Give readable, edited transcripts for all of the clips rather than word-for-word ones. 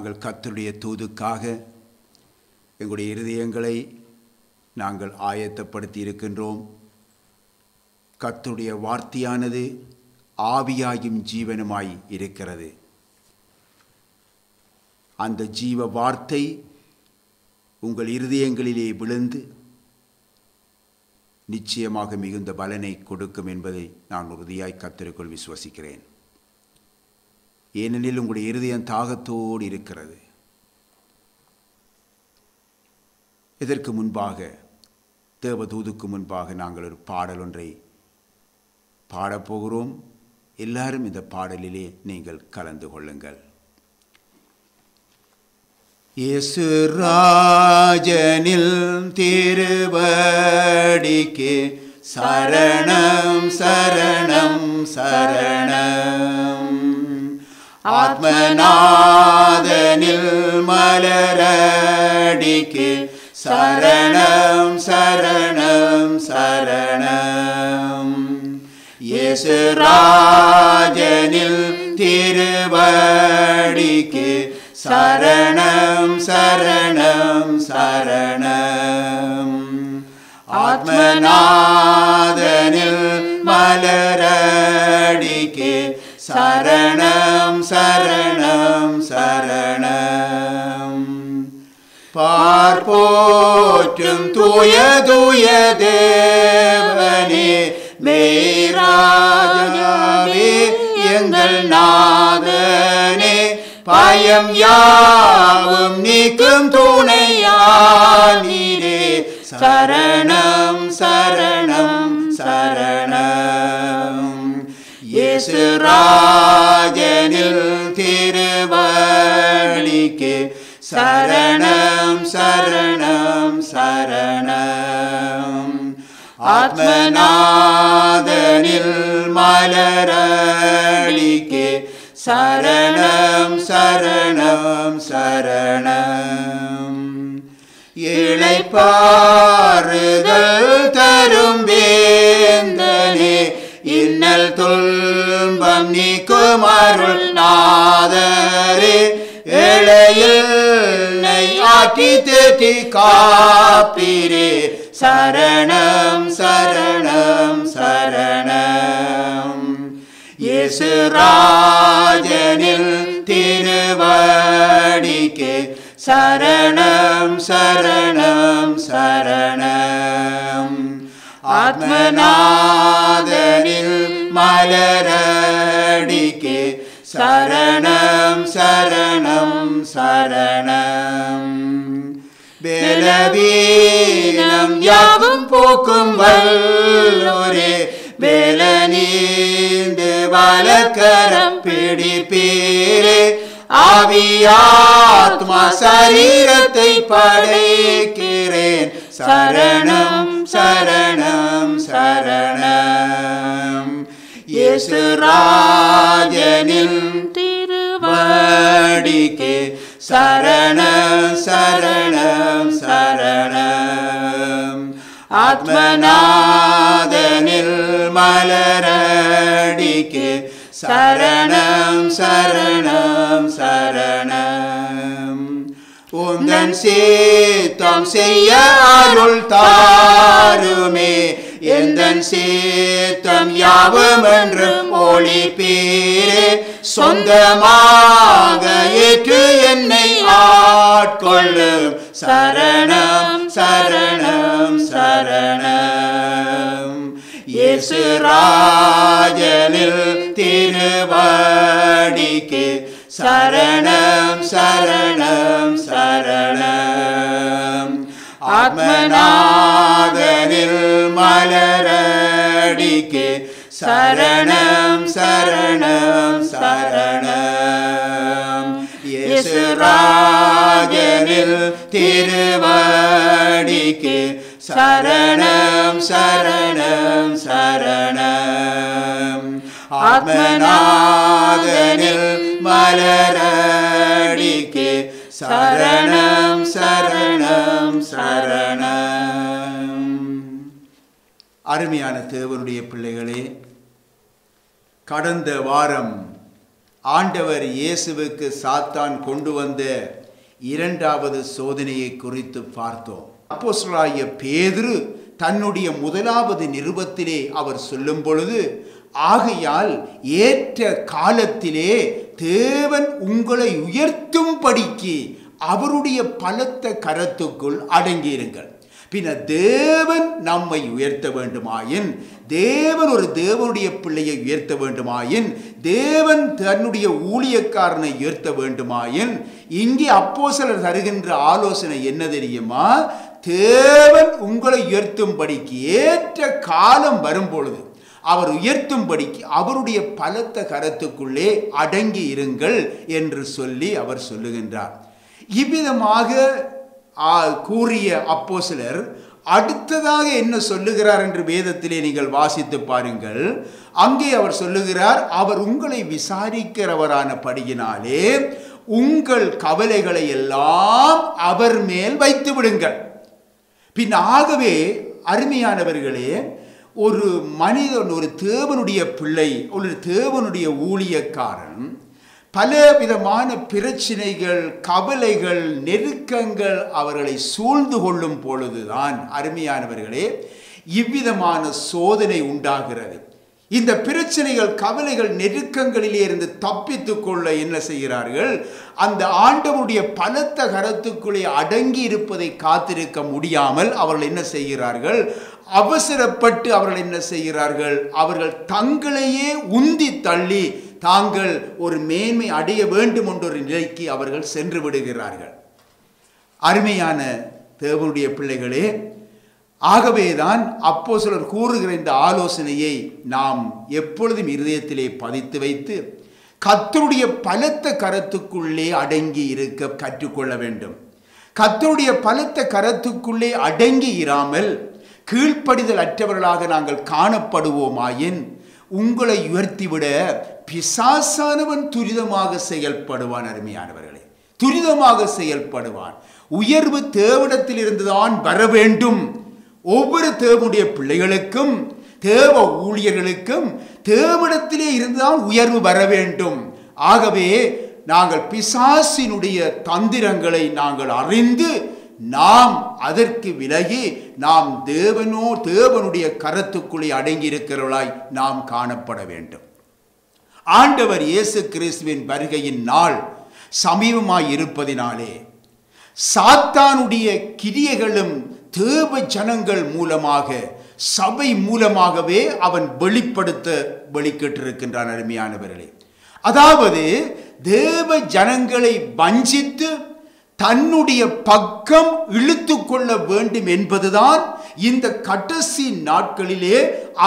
நாங்கள் கர்த்தருடைய தூதுக்காக எங்களுடைய இருதயங்களை நாங்கள் ஆயத்தப்படுத்தி இருக்கின்றோம். கர்த்தருடைய வார்த்தையானது ஆவியாயும் ஜீவனுமாய் இருக்கிறது. அந்த ஜீவ வார்த்தை உங்கள் இருதயங்களிலே விழுந்து நிச்சயமாக மிகுந்த பலனை கொடுக்கும் என்பதை நான் உறுதியாய் கர்த்தருக்குள் விசுவசிக்கிறேன். ஏனெனில் உங்களுடைய இருதயம் தாகத்தோடு இருக்கிறது. இதற்கு முன்பாக தேவதூதுக்கு முன்பாக நாங்கள் ஒரு பாடல் ஒன்றை பாடப்போகிறோம். எல்லாரும் இந்த பாடலிலே நீங்கள் கலந்து கொள்ளுங்கள். இயேசு ராஜனில் திருவடிக்கு சரணம் சரணம் சரணம். ஆத்மநாதனில் மலரடிக்கு சரணம் சரணம் சரணம். இயேசு ராஜனில் திருவடிக்கு சரணம் சரணம் சரணம். ஆத்மநாதனில் மலரடிக்கு சரணம் சரணம் சரணம். பார்ப்போற்றும் தூய தூய தேவனே மேராஜாவே எங்கள் நாதனே, பயம் யாவும் நீக்கும் துணையானீரே, சரணம் சரணம் சரணம். இயேசு ராஜனில் திருவடிக்கு சரணம் சரணம் சரணம். ஆத்மநாதனில் மலரடிக்கு சரணம் சரணம் சரணம். இளைப்பாறுதல் தரும் வேந்தனே, இன்னல் துன்பம் நீக்கும் அருள் நாதரே, ஏழையினை ஆற்றி தேற்றி காப்பீரே, சரணம் சரணம் சரணம். இயேசு ராஜனில் திருவடிக்கு சரணம் சரணம் சரணம். ஆத்மநாதனில் மலரடிக்கு சரணம் சரணம் சரணம். பலவீனம் யாவும் போக்கும் வல்லோரே, வேலனீந்து வலக்கரம் பிடிப்பீரே, ஆவியாத்மா சரீரத்தை படைக்கிறேன், சரணம் சரணம் சரணம். இயேசு ராஜனில் திருவடிக்கு சரணம் சரணம் சரணம். ஆத்மநாதனில் மலரடிக்கு சரணம் சரணம் சரணம். உந்தன் சித்தம் செய்ய அருள் தாருமே, எந்தன் சித்தம் யாவும் என்றும் ஒளிப்பீரே, சொந்தமாக ஏற்று என்னை ஆட்கொள்ளும், சரணம் சரணம் சரணம். இயேசு ராஜனில் திருவடிக்கு சரணம் சரணம் சரணம். ஆத்மநாதனில் மலரடிக்கு சரணம் சரணம் சரணம். இயேசு ராஜனில் திருவடிக்கு சரணம் சரணம் சரணம். ஆத்மநாதனில் மலரடிக்கு சரணம் சரணம் சரணம். அருமையான தேவனுடைய பிள்ளைகளே, கடந்த வாரம் ஆண்டவர் இயேசுவுக்கு சாத்தான் கொண்டு வந்த இரண்டாவது சோதனையை குறித்து பார்த்தோம். அப்போஸ்தலனாகிய பேதுரு தன்னுடைய முதலாவது நிருபத்திலே அவர் சொல்லும் பொழுது, ஆகையால் ஏற்ற காலத்திலே தேவன் உங்களை உயர்த்தும்படிக்கு அவருடைய பலத்த கரத்துக்குள் அடங்கியிருங்கள். பின்ன தேவன் நம்மை உயர்த்த வேண்டுமாயின், தேவன் ஒரு தேவனுடைய பிள்ளையை உயர்த்த வேண்டுமாயின், தேவன் தன்னுடைய ஊழியக்காரனை உயர்த்த வேண்டுமாயின், இங்கே அப்போஸ்தலர் தருகின்ற ஆலோசனை என்ன தெரியுமா? தேவன் உங்களை உயர்த்தும்படிக்கு ஏற்ற காலம் வரும் பொழுது அவர் உயர்த்தும்படிக்கு அவருடைய பலத்த கரத்துக்குள்ளே அடங்கி இருங்கள் என்று சொல்லி அவர் சொல்லுகின்றார். இவ்விதமாக கூறிய அப்போஸ்தலர் அடுத்ததாக என்ன சொல்லுகிறார் என்று வேதத்திலே நீங்கள் வாசித்து பாருங்கள். அங்கே அவர் சொல்லுகிறார், அவர் உங்களை விசாரிக்கிறவரான படியினாலே உங்கள் கவலைகளை எல்லாம் அவர் மேல் வைத்து விடுங்கள். பின் ஆகவே அருமையானவர்களே, ஒரு மனிதன், ஒரு தேவனுடைய பிள்ளை, ஒரு தேவனுடைய ஊழியக்காரன் பல விதமான பிரச்சனைகள், கவலைகள், நெருக்கங்கள் அவர்களை சூழ்ந்து கொள்ளும் பொழுதுதான் அருமையானவர்களே இவ்விதமான சோதனை உண்டாகிறது. இந்த பிரச்சனைகள், கவலைகள், நெருக்கங்களிலே இருந்து தப்பித்து கொள்ள என்ன செய்கிறார்கள்? அந்த ஆண்டவருடைய பலத்த கரத்துக்குள்ளே அடங்கி இருப்பதை காத்திருக்க முடியாமல் அவர்கள் என்ன செய்கிறார்கள்? அவசரப்பட்டு அவர்கள் என்ன செய்கிறார்கள்? அவர்கள் தங்களையே உந்தி தள்ளி தாங்கள் ஒரு மேன்மை அடைய வேண்டும் என்ற ஒரு நிலைக்கு அவர்கள் சென்று விடுகிறார்கள். அருமையான தேவனுடைய பிள்ளைகளே, ஆகவேதான் அப்போஸ்தலர் கூறுகிற இந்த ஆலோசனையை நாம் எப்பொழுதும் இருதயத்திலே பதித்து வைத்து கர்த்தருடைய பலத்த கரத்துக்குள்ளே அடங்கி இருக்க கற்றுக்கொள்ள வேண்டும். கர்த்தருடைய பலத்த கரத்துக்குள்ளே அடங்கி இராமல் கீழ்ப்படிதல் அற்றவர்களாக நாங்கள் காணப்படுவோமாயின் உங்களை உயர்த்திவிட பிசாசானவன் துரிதமாக செயல்படுவான். அருமையானவர்களே, துரிதமாக செயல்படுவான். உயர்வு தேவனிடத்தில் இருந்துதான் வர வேண்டும். ஒவ்வொரு தேவனுடைய பிள்ளைகளுக்கும், தேவ ஊழியர்களுக்கும் தேவனிடத்திலே இருந்துதான் உயர்வு வர வேண்டும். ஆகவே நாங்கள் பிசாசினுடைய தந்திரங்களை நாங்கள் அறிந்து நாம் அதற்கு விலகி நாம் தேவனுடைய கரத்துக்குள்ளே அடங்கி இருக்கிறவர்களாய் நாம் காணப்பட வேண்டும். ஆண்டவர் இயேசு கிறிஸ்துவின் வருகையின் நாள் சமீபமாய் இருப்பதினாலே சாத்தானுடைய கிரியைகளும் தேவ ஜனங்கள் மூலமாக, சபை மூலமாகவே அவன் வெளிக்கிட்டிருக்கின்றான். அருமையானவர்களே, அதாவது தேவ ஜனங்களை வஞ்சித்து தன்னுடைய பக்கம் இழுத்து கொள்ள வேண்டும் என்பதுதான் இந்த கடைசி நாட்களிலே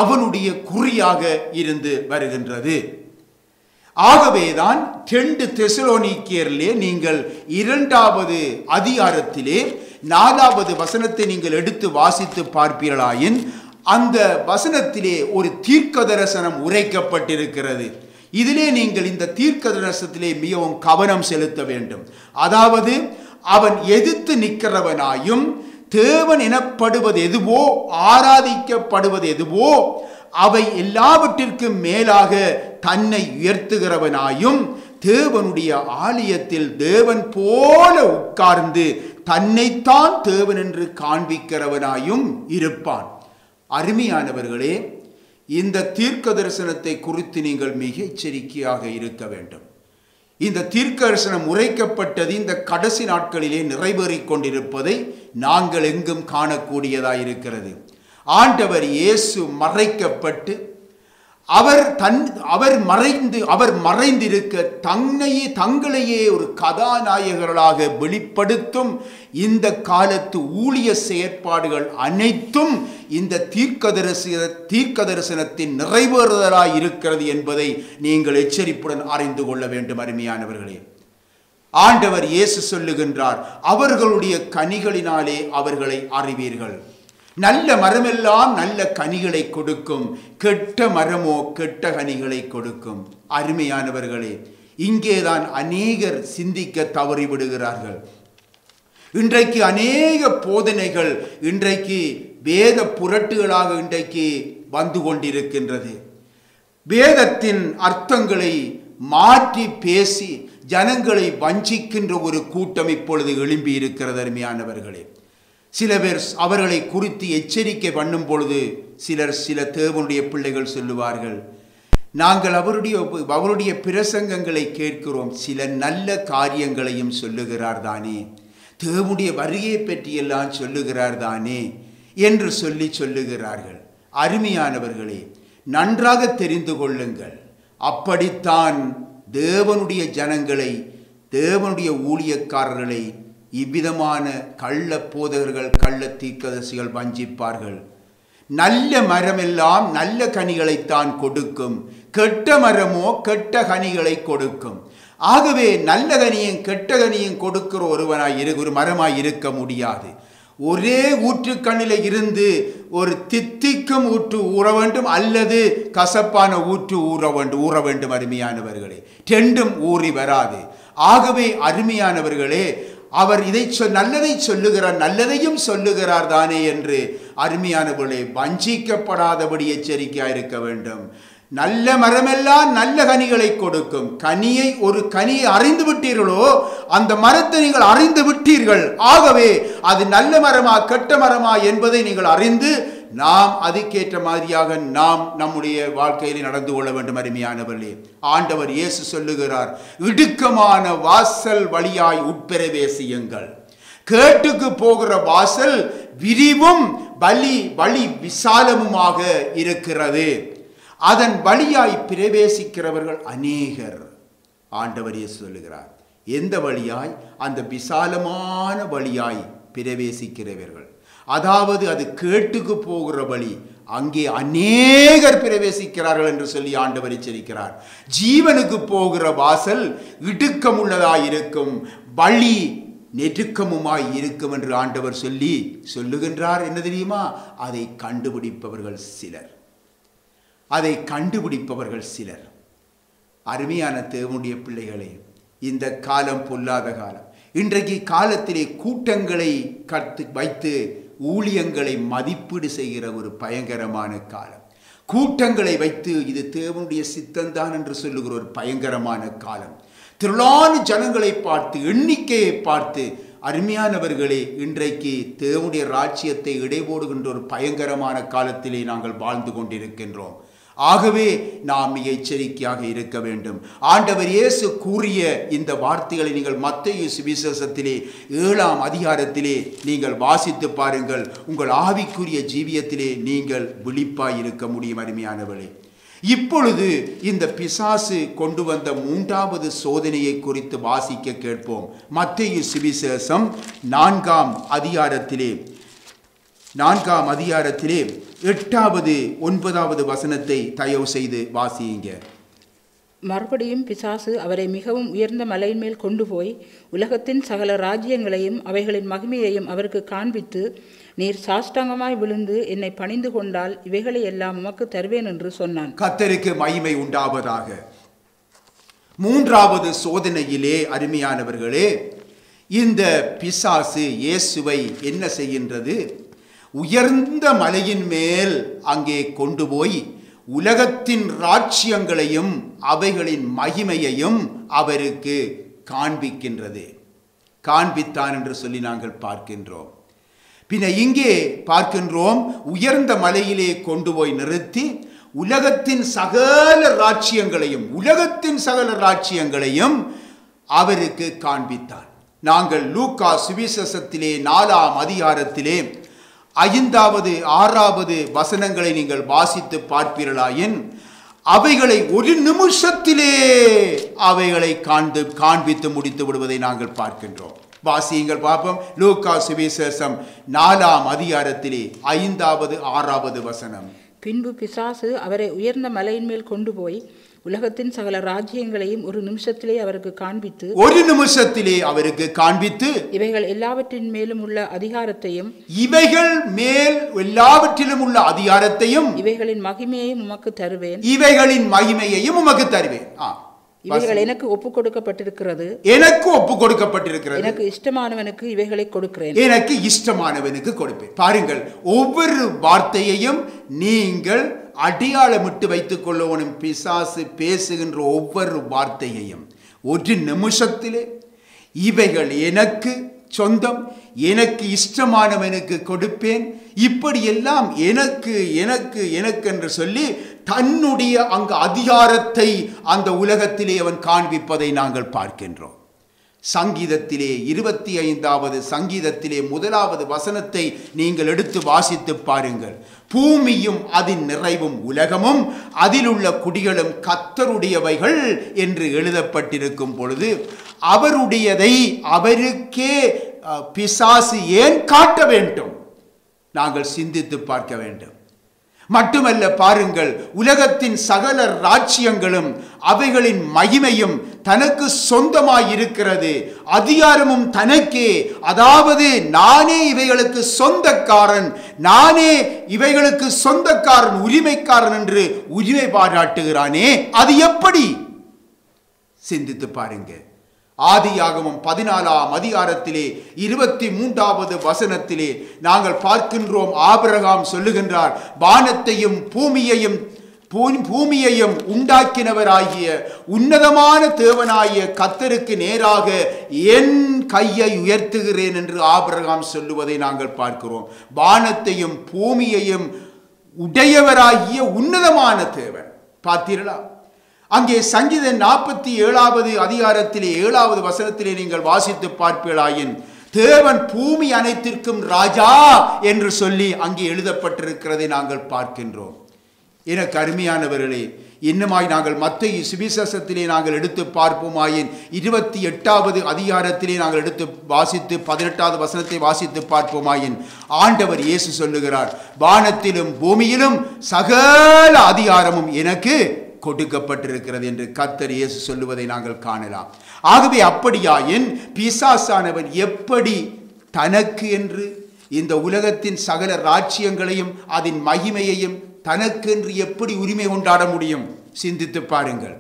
அவனுடைய குறியாக இருந்து வருகின்றது. ஆகவேதான் 2 தெசலோனிக்கேயரிலே நீங்கள் 2வது அதிகாரத்திலே 4வது வசனத்தை நீங்கள் எடுத்து வாசித்து பார்ப்பீர்களாயின் அந்த வசனத்திலே ஒரு தீர்க்க தரிசனம் உரைக்கப்பட்டிருக்கிறது. இதிலே நீங்கள் இந்த தீர்க்க தரிசனத்திலே மிகவும் கவனம் செலுத்த வேண்டும். அதாவது அவன் எதிர்த்து நிற்கிறவனாயும் தேவன் எனப்படுவது எதுவோ, ஆராதிக்கப்படுவது எதுவோ அவை எல்லாவற்றிற்கும் மேலாக தன்னை உயர்த்துகிறவனாயும் தேவனுடைய ஆலயத்தில் தேவன் போல உட்கார்ந்து தன்னைத்தான் தேவன் என்று காண்பிக்கிறவனாயும் இருப்பான். அருமையானவர்களே, இந்த தீர்க்க தரிசனத்தை குறித்து நீங்கள் மிக எச்சரிக்கையாக இருக்க வேண்டும். இந்த தீர்க்க தரிசனம் உரைக்கப்பட்டது இந்த கடைசி நாட்களிலே நிறைவேறிக் கொண்டிருப்பதை நாங்கள் எங்கும் காணக்கூடியதாயிருக்கிறது. ஆண்டவர் இயேசு மறைக்கப்பட்டு அவர் மறைந்திருக்க தங்களையே ஒரு கதாநாயகர்களாக வெளிப்படுத்தும் இந்த காலத்து ஊழிய செயற்பாடுகள் அனைத்தும் இந்த தீர்க்க தரிசனத்தின் நிறைவேறுதலாய் இருக்கிறது என்பதை நீங்கள் எச்சரிப்புடன் அறிந்து கொள்ள வேண்டும். அருமையானவர்களே, ஆண்டவர் இயேசு சொல்லுகின்றார், அவர்களுடைய கனிகளினாலே அவர்களை அறிவீர்கள். நல்ல மரமெல்லாம் நல்ல கனிகளை கொடுக்கும், கெட்ட மரமோ கெட்ட கனிகளை கொடுக்கும். அருமையானவர்களே, இங்கேதான் அநேகர் சிந்திக்க தவறிவிடுகிறார்கள். இன்றைக்கு அநேக போதனைகள் இன்றைக்கு வேத புரட்டுகளாக இன்றைக்கு வந்து கொண்டிருக்கின்றது. வேதத்தின் அர்த்தங்களை மாற்றி பேசி ஜனங்களை வஞ்சிக்கின்ற ஒரு கூட்டம் இப்பொழுது எழும்பி இருக்கிறது. அருமையானவர்களே, சில பேர் அவர்களை குறித்து எச்சரிக்கை பண்ணும் பொழுது சில தேவனுடைய பிள்ளைகள் சொல்லுவார்கள், நாங்கள் அவருடைய பிரசங்கங்களை கேட்கிறோம், சில நல்ல காரியங்களையும் சொல்லுகிறார் தானே, தேவனுடைய வருகையை பற்றியெல்லாம் சொல்லுகிறார் தானே என்று சொல்லுகிறார்கள். அருமையானவர்களே, நன்றாக தெரிந்து கொள்ளுங்கள், அப்படித்தான் தேவனுடைய ஜனங்களை, தேவனுடைய ஊழியக்காரர்களை இவ்விதமான கள்ள போதகர்கள், கள்ள தீர்க்கதரிசிகள் வஞ்சிப்பார்கள். நல்ல மரமெல்லாம் நல்ல கனிகளைத்தான் கொடுக்கும், கெட்ட மரமோ கெட்ட கனிகளை கொடுக்கும். ஆகவே நல்ல கனியும் கெட்ட கனியும் கொடுக்கிற ஒரு மரமாய் இருக்க முடியாது. ஒரே ஊற்றுக்கண்ணில் இருந்து ஒரு தித்திக்கும் ஊற்று ஊற வேண்டும், அல்லது கசப்பான ஊற்று ஊற வேண்டும். அருமையானவர்களே, ரெண்டும் ஊறி வராது. ஆகவே அருமையானவர்களே, அவர் நல்லதை சொல்லுகிறார், நல்லதையும் சொல்லுகிறார் தானே என்று அருமையானவர்களே வஞ்சிக்கப்படாதபடி எச்சரிக்கையாக இருக்க வேண்டும். நல்ல மரமெல்லாம் நல்ல கனிகளை கொடுக்கும். ஒரு கனியை அறிந்து விட்டீர்களோ, அந்த மரத்தை நீங்கள் அறிந்து விட்டீர்கள். ஆகவே அது நல்ல மரமா கெட்ட மரமா என்பதை நீங்கள் அறிந்து நாம் அதுக்கேற்ற மாதிரியாக நாம் நம்முடைய வாழ்க்கையில் நடந்து கொள்ள வேண்டும். அருமையானவர்களே, ஆண்டவர் இயேசு சொல்லுகிறார், இடுக்கமான வாசல் வழியாய் உட்பிரவேசியுங்கள். கேட்டுக்கு போகிற வாசல் விரிவும் வழி விசாலமுமாக இருக்கிறது, அதன் வழியாய் பிரவேசிக்கிறவர்கள் அநேகர். ஆண்டவர் இயேசு சொல்லுகிறார், எந்த வழியாய்? அந்த விசாலமான வழியாய் பிரவேசிக்கிறவர்கள், அதாவது அது கேட்டுக்கு போகிற வழி, அங்கே அநேகர் பிரவேசிக்கிறார்கள் என்று சொல்லி ஆண்டவர் எச்சரிக்கிறார். ஜீவனுக்கு போகிற வாசல் இடுக்கமுள்ளதாய் இருக்கும், வழி நெருக்கமுமாய் இருக்கும் என்று ஆண்டவர் சொல்லுகின்றார். என்ன தெரியுமா? அதை கண்டுபிடிப்பவர்கள் சிலர். அருமையான தேவனுடைய பிள்ளைகளே, இந்த காலம் பொல்லாத காலம். இன்றைக்கு காலத்திலே கூட்டங்களை வைத்து ஊழியங்களை மதிப்பீடு செய்கிற ஒரு பயங்கரமான காலம். கூட்டங்களை வைத்து இது தேவனுடைய சித்தம்தான் என்று சொல்லுகிற ஒரு பயங்கரமான காலம். திரளான ஜனங்களை பார்த்து, எண்ணிக்கையை பார்த்து, அருமையானவர்களே, இன்றைக்கு தேவனுடைய ராஜ்யத்தை இடைபோடுகின்ற ஒரு பயங்கரமான காலத்திலே நாங்கள் வாழ்ந்து கொண்டிருக்கின்றோம். ஆகவே நாம் மிக எச்சரிக்கையாக இருக்க வேண்டும். ஆண்டவர் இயேசு கூறிய இந்த வார்த்தைகளை நீங்கள் மத்தேயு சுவிசேஷத்திலே 7ஆம் அதிகாரத்திலே நீங்கள் வாசித்து பாருங்கள். உங்கள் ஆவிக்குரிய ஜீவியத்திலே நீங்கள் விழிப்பாய் இருக்க முடியும். அருமையானவர்களே, இப்பொழுது இந்த பிசாசு கொண்டு வந்த 3வது சோதனையை குறித்து வாசிக்க கேட்போம். மத்தேயு சுவிசேஷம் 4ஆம் அதிகாரத்திலே 8வது 9வது வசனத்தை தயவு செய்து வாசியுங்க. மறுபடியும் பிசாசு அவரை மிகவும் உயர்ந்த மலையின் மேல் கொண்டு போய் உலகத்தின் சகல ராஜ்யங்களையும் அவைகளின் மகிமையையும் அவருக்கு காண்பித்து, நீர் சாஷ்டாங்கமாய் விழுந்து என்னை பணிந்து கொண்டால் இவைகளை எல்லாம் உமக்கு தருவேன் என்று சொன்னான். கர்த்தருக்கு மகிமை உண்டாவதாக. 3வது சோதனையிலே அருமையானவர்களே, இந்த பிசாசு இயேசுவை என்ன செய்கின்றது? உயர்ந்த மலையின் மேல் அங்கே கொண்டு போய் உலகத்தின் ராஜ்யங்களையும் அவைகளின் மகிமையையும் அவருக்கு காண்பித்தான் என்று சொல்லி நாங்கள் பார்க்கின்றோம். பின்ன இங்கே பார்க்கின்றோம், உயர்ந்த மலையிலே கொண்டு போய் நிறுத்தி உலகத்தின் சகல ராஜ்யங்களையும் அவருக்கு காண்பித்தான். நாங்கள் லூக்கா சுவிசேஷத்திலே 4ஆம் அதிகாரத்திலே 5வது 6வது வசனங்களை நீங்கள் வாசித்து பார்ப்பீர்களாயின் அவைகளை ஒரு நிமிஷத்திலே அவைகளை காண்பித்து முடித்து விடுவதை நாங்கள் பார்க்கின்றோம். வாசியுங்கள் பார்ப்போம். லூக்கா சுவிசேஷம் 4ஆம் அதிகாரத்திலே 5வது 6வது வசனம். பின்பு பிசாசு அவரை உயர்ந்த மலையின் மேல் கொண்டு போய் உலகத்தின் சகல ராஜ்யங்களையும் ஒரு நிமிஷத்திலே அவருக்கு காண்பித்து இவைகள் எல்லாவற்றின் மேலும் உள்ள அதிகாரத்தையும் இவைகளின் மகிமையையும் உமக்கு தருவேன். இவைகள் எனக்கு ஒப்பு கொடுக்கப்பட்டிருக்கிறது. எனக்கு இஷ்டமானவனுக்கு இவைகளை கொடுக்கிறேன். பாருங்கள், ஒவ்வொரு வார்த்தையையும் நீங்கள் அடையாளமிட்டு வைத்துக் கொள்ளவனும் பிசாசு பேசுகின்ற ஒவ்வொரு வார்த்தையையும் ஒரு நிமிஷத்திலே இவைகள் எனக்கு சொந்தம், எனக்கு இஷ்டமானவனுக்கு கொடுப்பேன், இப்படியெல்லாம் எனக்கு எனக்கு எனக்கு என்று சொல்லி தன்னுடைய அங்கு அதிகாரத்தை அந்த உலகத்திலே அவன் காண்பிப்பதை நாங்கள் பார்க்கின்றோம். சங்கீதத்திலே 25வது சங்கீதத்திலே 1வது வசனத்தை நீங்கள் எடுத்து வாசித்து பாருங்கள். பூமியும் அதன் நிறைவும் உலகமும் அதில் உள்ள குடிகளும் கர்த்தருடையவைகள் என்று எழுதப்பட்டிருக்கும் பொழுது அவருடையதை அவருக்கே பிசாசு ஏன் காட்ட வேண்டும்? நாங்கள் சிந்தித்து பார்க்க வேண்டும். மட்டுமல்ல, பாருங்கள், உலகத்தின் சகல ராஜ்யங்களும் அவைகளின் மகிமையும் தனக்கு சொந்தமாயிருக்கிறது, அதிகாரமும் தனக்கே. அதாவது நானே இவைகளுக்கு சொந்தக்காரன், நானே இவைகளுக்கு சொந்தக்காரன், உரிமைக்காரன் என்று உரிமை பாராட்டுகிறானே, அது எப்படி? சிந்தித்து பாருங்க. ஆதியாகமம் 14ஆம் அதிகாரத்திலே 23வது வசனத்திலே நாங்கள் பார்க்கின்றோம். ஆபிரகாம் சொல்லுகின்றார், வானத்தையும் பூமியையும் உண்டாக்கினவராகிய உன்னதமான தேவனாகிய கர்த்தருக்கு நேராக என் கையை உயர்த்துகிறேன் என்று ஆபிரகாம் சொல்லுவதை நாங்கள் பார்க்கிறோம். வானத்தையும் பூமியையும் உடையவராகிய உன்னதமான தேவன். பார்த்தீர்களா? அங்கே சங்கீதம் 47வது அதிகாரத்திலே 7வது வசனத்திலே நீங்கள் வாசித்து பார்ப்பீர்களாயின், தேவன் பூமி அனைத்திற்கும் ராஜா என்று சொல்லி அங்கே எழுதப்பட்டிருக்கிறதை நாங்கள் பார்க்கின்றோம். எனக்கு அருமையானவர்களே, இன்னுமாய் நாங்கள் மத்தேயு சுவிசேஷத்திலே நாங்கள் எடுத்து பார்ப்போமாயின் 28வது அதிகாரத்திலே நாங்கள் எடுத்து வாசித்து 18வது வசனத்தை வாசித்து பார்ப்போமாயின், ஆண்டவர் இயேசு சொல்லுகிறார், வானத்திலும் பூமியிலும் சகல அதிகாரமும் எனக்கு கொடுக்கப்பட்டிருக்கிறது என்று கர்த்தர் இயேசு சொல்லுவதை நாங்கள் காணலாம். ஆகவே அப்படியாயின் பிசாசானவன் எப்படி தனக்கு என்று இந்த உலகத்தின் சகல ராஜ்யங்களையும் அதன் மகிமையையும் தனக்கு என்று எப்படி உரிமை கொண்டாட முடியும்? சிந்தித்து பாருங்கள்.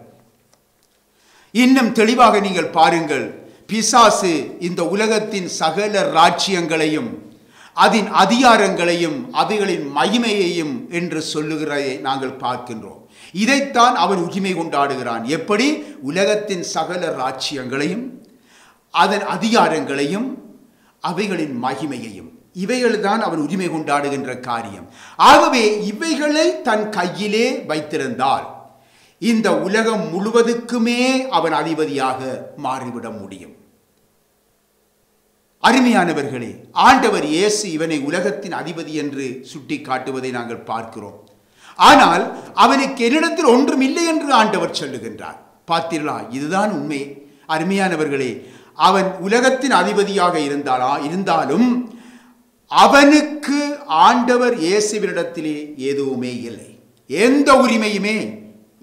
இன்னும் தெளிவாக நீங்கள் பாருங்கள். பிசாசு இந்த உலகத்தின் சகல ராஜ்யங்களையும் அதன் அதிகாரங்களையும் அவைகளின் மகிமையையும் என்று சொல்லுகிறதை நாங்கள் பார்க்கின்றோம். இதைத்தான் அவன் உரிமை கொண்டாடுகிறான். எப்படி? உலகத்தின் சகல ராஜ்யங்களையும் அதன் அதிகாரங்களையும் அவைகளின் மகிமையையும், இவைகள் தான் அவன் உரிமை கொண்டாடுகின்ற காரியம். ஆகவே இவைகளை தன் கையிலே வைத்திருந்தால் இந்த உலகம் முழுவதுக்குமே அவன் அதிபதியாக மாறிவிட முடியும். அருமையானவர்களே, ஆண்டவர் இயேசு இவனை உலகத்தின் அதிபதி என்று சுட்டி காட்டுவதை நாங்கள் பார்க்கிறோம். ஆனால் அவனுக்கு என்னிடத்தில் ஒன்றும் இல்லை என்று ஆண்டவர் சொல்லுகின்றார். பார்த்தீர்களா? இதுதான் உண்மை. அருமையானவர்களே, அவன் உலகத்தின் அதிபதியாக இருந்தாலும் அவனுக்கு ஆண்டவர் இயேசுவினிடத்திலே எதுவுமே இல்லை, எந்த உரிமையுமே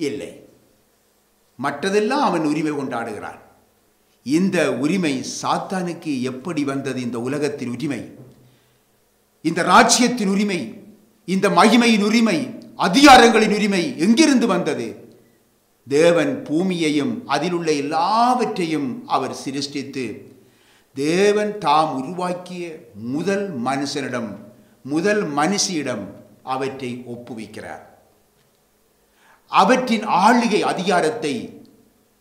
இல்லை. மற்றதெல்லாம் அவன் உரிமை கொண்டாடுகிறான். இந்த உரிமை சாத்தானுக்கு எப்படி வந்தது? இந்த உலகத்தின் உரிமை, இந்த ராஜ்யத்தின் உரிமை, இந்த மகிமையின் உரிமை, அதிகாரங்களின் உரிமை எங்கிருந்து வந்தது? தேவன் பூமியையும் அதில் உள்ள எல்லாவற்றையும் அவர் சிருஷ்டித்து தேவன் தாம் உருவாக்கிய முதல் மனுஷனிடம், முதல் மனுஷியிடம் அவற்றை ஒப்புவிக்கிறார். அவற்றின் ஆளுகை அதிகாரத்தை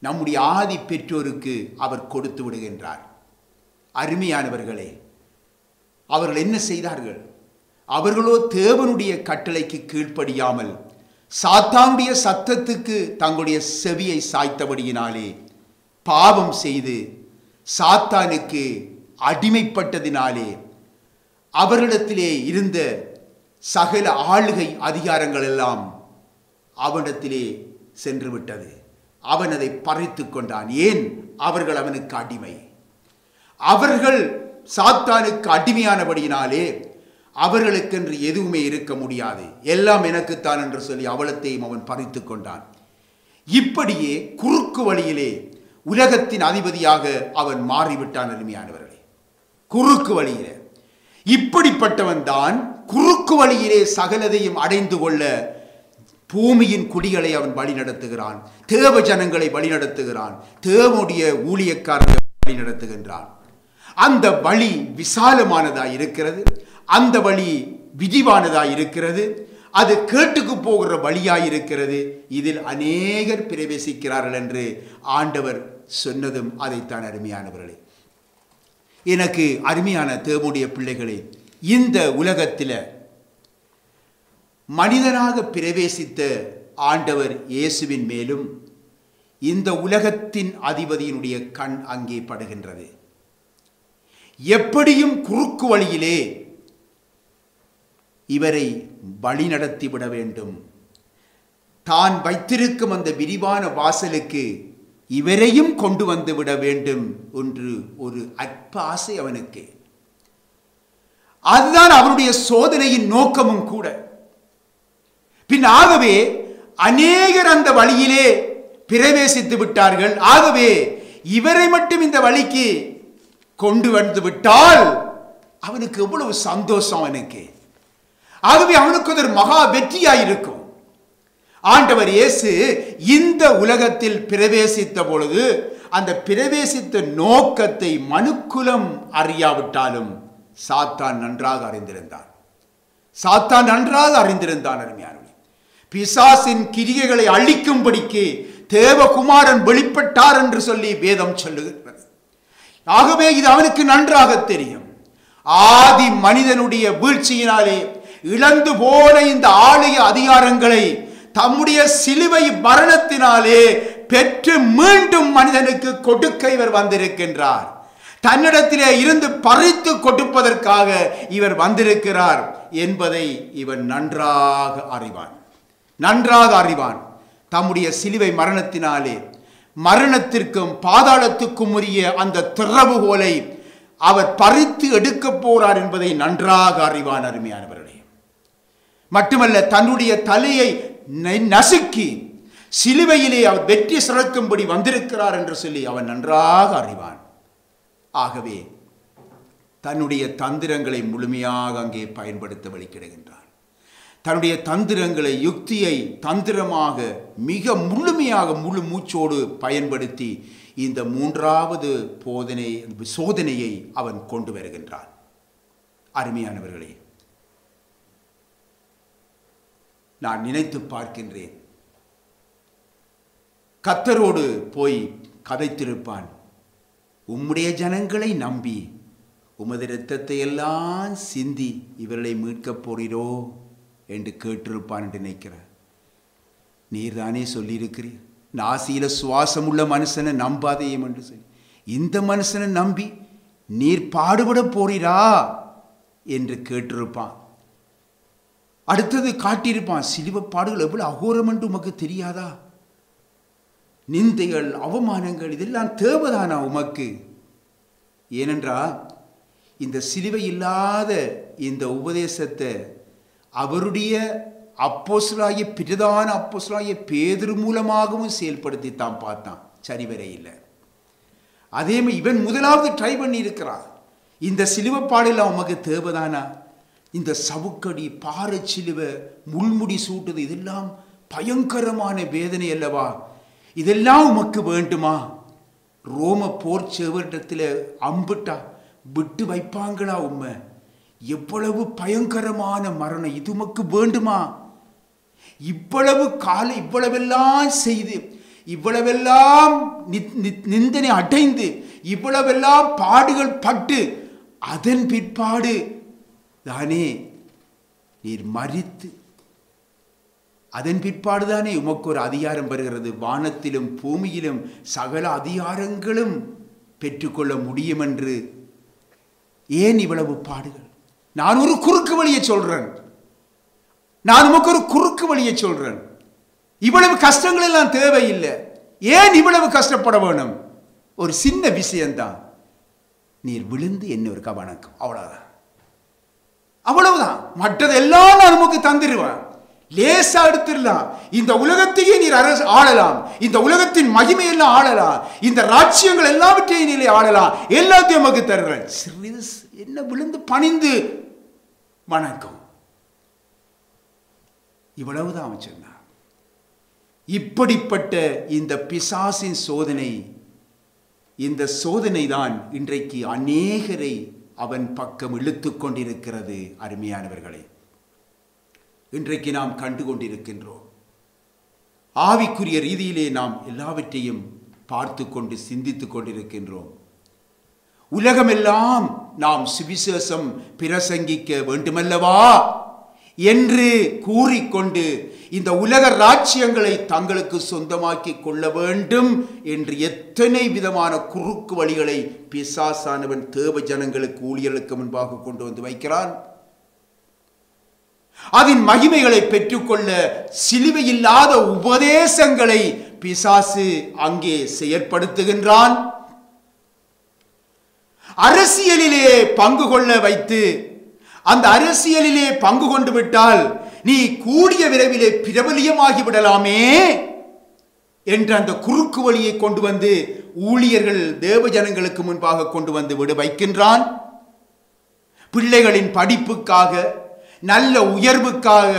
நம்முடைய ஆதி பெற்றோருக்கு அவர் கொடுத்து விடுகின்றார். அருமையானவர்களே, அவர்கள் என்ன செய்தார்கள்? அவர்களோ தேவனுடைய கட்டளைக்கு கீழ்ப்படியாமல் சாத்தானுடைய சத்தத்துக்கு தங்களுடைய செவியை சாய்த்தபடியினாலே பாவம் செய்து சாத்தானுக்கு அடிமைப்பட்டதினாலே அவர்களிடத்திலே இருந்த சகல ஆளுகை அதிகாரங்கள் எல்லாம் அவனிடத்திலே சென்று விட்டது. அவன் அதை பறித்து கொண்டான். ஏன்? அவர்கள் அவனுக்கு அடிமை. அவர்கள் சாத்தானுக்கு அடிமையானபடியினாலே அவர்களுக்கென்று எதுவுமே இருக்க முடியாது, எல்லாம் எனக்குத்தான் என்று சொல்லி அவலத்தையும் அவன் பறித்து கொண்டான். இப்படியே குறுக்கு வழியிலே உலகத்தின் அதிபதியாக அவன் மாறிவிட்டான். அருமையானவர்களே, குறுக்கு வழியிலே இப்படிப்பட்டவன் தான் குறுக்கு வழியிலே சகலதையும் அடைந்து கொள்ள பூமியின் குடிகளை அவன் வழி நடத்துகிறான், தேவ ஜனங்களை வழி நடத்துகிறான், தேவனுடைய ஊழியக்காரர்களை வழி நடத்துகின்றான். அந்த வழி விசாலமானதாய் இருக்கிறது, அந்த வழி விரிவானதாய் இருக்கிறது, அது கேட்டுக்கு போகிற வழியாயிருக்கிறது. இதில் அநேகர் பிரவேசிக்கிறார்கள் என்று ஆண்டவர் சொன்னதும் அதைத்தான். அருமையானவர்களே, எனக்கு அருமையான தேவனுடைய பிள்ளைகளே, இந்த உலகத்தில் மனிதனாக பிரவேசித்த ஆண்டவர் இயேசுவின் மேலும் இந்த உலகத்தின் அதிபதியினுடைய கண் அங்கே படுகின்றது. எப்படியும் குறுக்கு வழியிலே இவரை வழி நடத்திவிட வேண்டும். தான் வைத்திருக்கும் அந்த விரிவான வாசலுக்கு இவரையும் கொண்டு வந்து விட வேண்டும் என்று ஒரு அற்ப ஆசை அவனுக்கு. அதுதான் அவருடைய சோதனையின் நோக்கமும் கூட. பின் ஆகவே அநேகர் அந்த வழியிலே பிரவேசித்து விட்டார்கள். ஆகவே இவரை மட்டும் இந்த வழிக்கு கொண்டு வந்து விட்டால் அவனுக்கு எவ்வளவு சந்தோஷம் அவனுக்கு. ஆகவே அவனுக்கு ஒரு மகா வெற்றியாயிருக்கும். ஆண்டவர் இயேசு இந்த உலகத்தில் பிரவேசித்த பொழுது அந்த பிரவேசித்த நோக்கத்தை மனுக்குலம் அறியாவிட்டாலும் சாத்தான் நன்றாக அறிந்திருந்தான். சாத்தான் நன்றாக அறிந்திருந்தான். அருமையானவர்களே, பிசாசின் கிரியைகளை அழிக்கும்படிக்கு தேவகுமாரன் வெளிப்பட்டார் என்று சொல்லி வேதம் சொல்லுகிறது. ஆகவே இது அவனுக்கு நன்றாக தெரியும். ஆதி மனிதனுடைய வீழ்ச்சியினாலே இழந்து போன இந்த ஆலய அதிகாரங்களை தம்முடைய சிலுவை மரணத்தினாலே பெற்று மீண்டும் மனிதனுக்கு கொடுக்க இவர் வந்திருக்கின்றார். தன்னிடத்திலே இருந்து பறித்து கொடுப்பதற்காக இவர் வந்திருக்கிறார் என்பதை இவன் நன்றாக அறிவான். தம்முடைய சிலுவை மரணத்தினாலே மரணத்திற்கும் பாதாளத்துக்கும் உரிய அந்த திறவுகோலை அவர் பறித்து எடுக்க போறார் என்பதை நன்றாக அறிவான். அருமையானவர்களே, மட்டுமல்ல, தன்னுடைய தலையை நசுக்கி சிலுவையிலே அவர் வெற்றி சிறக்கும்படி வந்திருக்கிறார் என்று சொல்லி அவன் நன்றாக அறிவான். ஆகவே தன்னுடைய தந்திரங்களை முழுமையாக அங்கே பயன்படுத்த வழிகிடுகின்றான். தன்னுடைய தந்திரங்களை, யுக்தியை தந்திரமாக மிக முழுமையாக முழு மூச்சோடு பயன்படுத்தி இந்த மூன்றாவது சோதனையை அவன் கொண்டு வருகின்றான். அருமையானவர்களே, நான் நினைத்து பார்க்கின்றேன், கர்த்தரோடு போய் கதைத்திருப்பான். உம்முடைய ஜனங்களை நம்பி உமது இரத்தத்தை எல்லாம் சிந்தி இவர்களை மீட்கப் போறீரோ என்று கேட்டிருப்பான் என்று நினைக்கிறேன். நீர் தானே சொல்லியிருக்கிறீர், நாசியில சுவாசம் உள்ள மனுஷனை நம்பாதேயும் என்று சொல்லி. இந்த மனுஷனை நம்பி நீர் பாடுபட போறீரா என்று கேட்டிருப்பான். அடுத்தது காட்டியிருப்பான், சிலுவை பாடுகள் எவ்வளவு அகோரம் என்று உமக்கு தெரியாதா? நிந்தைகள், அவமானங்கள் இதெல்லாம் தேவைதானா உமக்கு? ஏனென்றால் இந்த சிலுவை இல்லாத இந்த உபதேசத்தை அவருடைய அப்போஸ்தலராகிய பிரதான அப்போஸ்தலராகிய பேதுரு மூலமாகவும் செயல்படுத்தி தான் பார்த்தான். சரிவரை இல்லை. அதே மாதிரி இவன் முதலாவது ட்ரை பண்ணி இருக்கிறான். இந்த சிலுவை பாடலாம் உமக்கு தேவைதானா? இந்த சவுக்கடி, பாறை சிலுவை, முள்முடி சூட்டுது, இதெல்லாம் பயங்கரமான வேதனை அல்லவா? இதெல்லாம் உமக்கு வேண்டுமா? ரோம போர் சேவட்டத்தில் அம்பிட்டா விட்டு வைப்பாங்களா? உண்மை எவ்வளவு பயங்கரமான மரணம், இது உமக்கு வேண்டுமா? இவ்வளவு காலம் இவ்வளவெல்லாம் செய்து, இவ்வளவெல்லாம் நிந்தனை அடைந்து, இவ்வளவெல்லாம் பாடுகள் பட்டு, அதன் பிற்பாடு தானே நீர் மரித்து, அதன் பிற்பாடுதானே உமக்கு ஒரு அதிகாரம் வருகிறது. வானத்திலும் பூமியிலும் சகல அதிகாரங்களும் பெற்றுக்கொள்ள முடியும் என்று. ஏன் இவ்வளவு பாடுகள்? நான் ஒரு குறுக்கு வழியை சொல்றேன். நான் உமக்கு ஒரு குறுக்கு வழியை சொல்றேன். இவ்வளவு கஷ்டங்கள் எல்லாம் தேவையில்லை. ஏன் இவ்வளவு கஷ்டப்பட வேணும்? ஒரு சின்ன விஷயம்தான். நீர் விழுந்து என்ன ஒரு வணக்கம், அவ்வளவுதான். அவ்வளவுதான். மற்றதெல்லாம் நான் உமக்கு தந்துடுவேன். லேசா எடுத்துடலாம். இந்த உலகத்தையே நீர் ஆளலாம். இந்த உலகத்தின் மகிமையெல்லாம் ஆளலாம். இந்த ராஜ்யங்கள் எல்லாவற்றையும் நீ ஆளலாம். எல்லாத்தையும் உமக்கு தருகிறேன். என்ன விழுந்து பணிந்து வணக்கம், இவ்வளவுதான் அவன் சொன்னான். இப்படிப்பட்ட இந்த பிசாசின் சோதனை, இந்த சோதனை தான் இன்றைக்கு அநேகரை அவன் பக்கம் இழுத்து கொண்டிருக்கிறது. அருமையானவர்களே, இன்றைக்கு நாம் கண்டு கொண்டிருக்கின்றோம். ஆவிக்குரிய ரீதியிலே நாம் எல்லாவற்றையும் பார்த்து கொண்டு சிந்தித்துக் கொண்டிருக்கின்றோம். உலகமெல்லாம் நாம் சுவிசேஷம் பிரசங்கிக்க வேண்டுமல்லவா என்று கூறிக்கொண்டு இந்த உலக ராஜ்யங்களை தங்களுக்கு சொந்தமாக்கி கொள்ள வேண்டும் என்று எத்தனை விதமான குறுக்கு வழிகளை பிசாசானவன் தேவ ஜனங்களுக்கு ஊழியர்களுக்கு முன்பாக கொண்டு வந்து வைக்கிறான். அதன் மகிமைகளை பெற்றுக்கொள்ள சிலுவையில்லாத உபதேசங்களை பிசாசு அங்கே செயற்படுத்துகின்றான். அரசியலிலே பங்கு கொள்ள வைத்து அந்த அரசியலிலே பங்கு கொண்டு விட்டால் நீ கூடிய விரைவிலே பிரபலியமாகி விடலாமே என்ற அந்த குறுக்கு வழியை கொண்டு வந்து ஊழியர்கள் தேவ ஜனங்களுக்கு முன்பாக கொண்டு வந்து விட வைக்கின்றான். பிள்ளைகளின் படிப்புக்காக நல்ல உயர்வுக்காக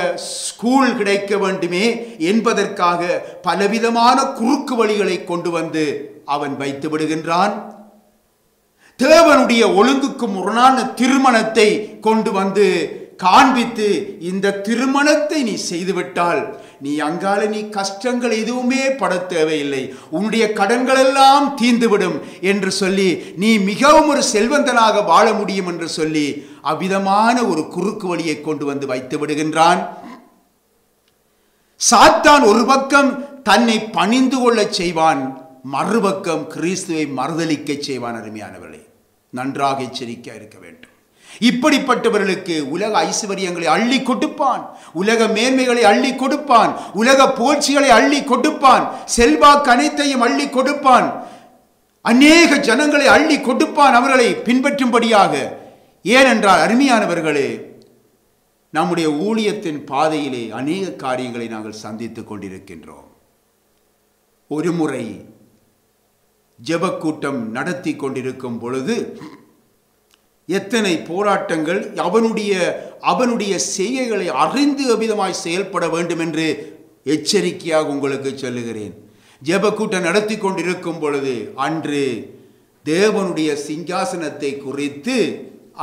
ஸ்கூல் கிடைக்க வேண்டுமே என்பதற்காக பலவிதமான குறுக்கு வழிகளை கொண்டு வந்து அவன் வைத்து விடுகின்றான். தேவனுடைய ஒழுங்குக்கு முரணான திருமணத்தை கொண்டு வந்து காண்பித்து இந்த திருமணத்தை நீ செய்துவிட்டால் நீ அங்கால நீ கஷ்டங்கள் எதுவுமே பட தேவையில்லை, உன்னுடைய கடன்கள் எல்லாம் தீர்ந்துவிடும் என்று சொல்லி நீ மிகவும் ஒரு செல்வந்தனாக வாழ முடியும் என்று சொல்லி அவ்விதமான ஒரு குறுக்கு வழியை கொண்டு வந்து வைத்து விடுகின்றான். சாத்தான் ஒரு பக்கம் தன்னை பணிந்து கொள்ளச் செய்வான், மறுபக்கம் கிறிஸ்துவை மறுதலிக்க செய்வான். அருமையானவர்களே, நன்றாக எச்சரிக்கையாக இருக்க வேண்டும். இப்படிப்பட்டவர்களுக்கு உலக ஐஸ்வர்யங்களை அள்ளி கொடுப்பான், உலக மேன்மைகளை அள்ளி கொடுப்பான், உலக புகழ்ச்சிகளை அள்ளி கொடுப்பான், செல்வாக்கு அனைத்தையும் அள்ளி கொடுப்பான், அநேக ஜனங்களை அள்ளி கொடுப்பான் அவர்களை பின்பற்றும்படியாக. ஏனென்றால் அருமையானவர்களே, நம்முடைய ஊழியத்தின் பாதையிலே அநேக காரியங்களை நாங்கள் சந்தித்துக் கொண்டிருக்கின்றோம். ஒரு முறை ஜெபக்கூட்டம் நடத்தி கொண்டிருக்கும் பொழுது எத்தனை போராட்டங்கள், அவனுடைய செய்கைகளை அறிந்து அவ்விதமாய் செயல்பட வேண்டும் என்று எச்சரிக்கையாக உங்களுக்கு சொல்லுகிறேன். ஜெபக்கூட்டம் நடத்தி கொண்டிருக்கும் பொழுது அன்று தேவனுடைய சிங்காசனத்தை குறித்து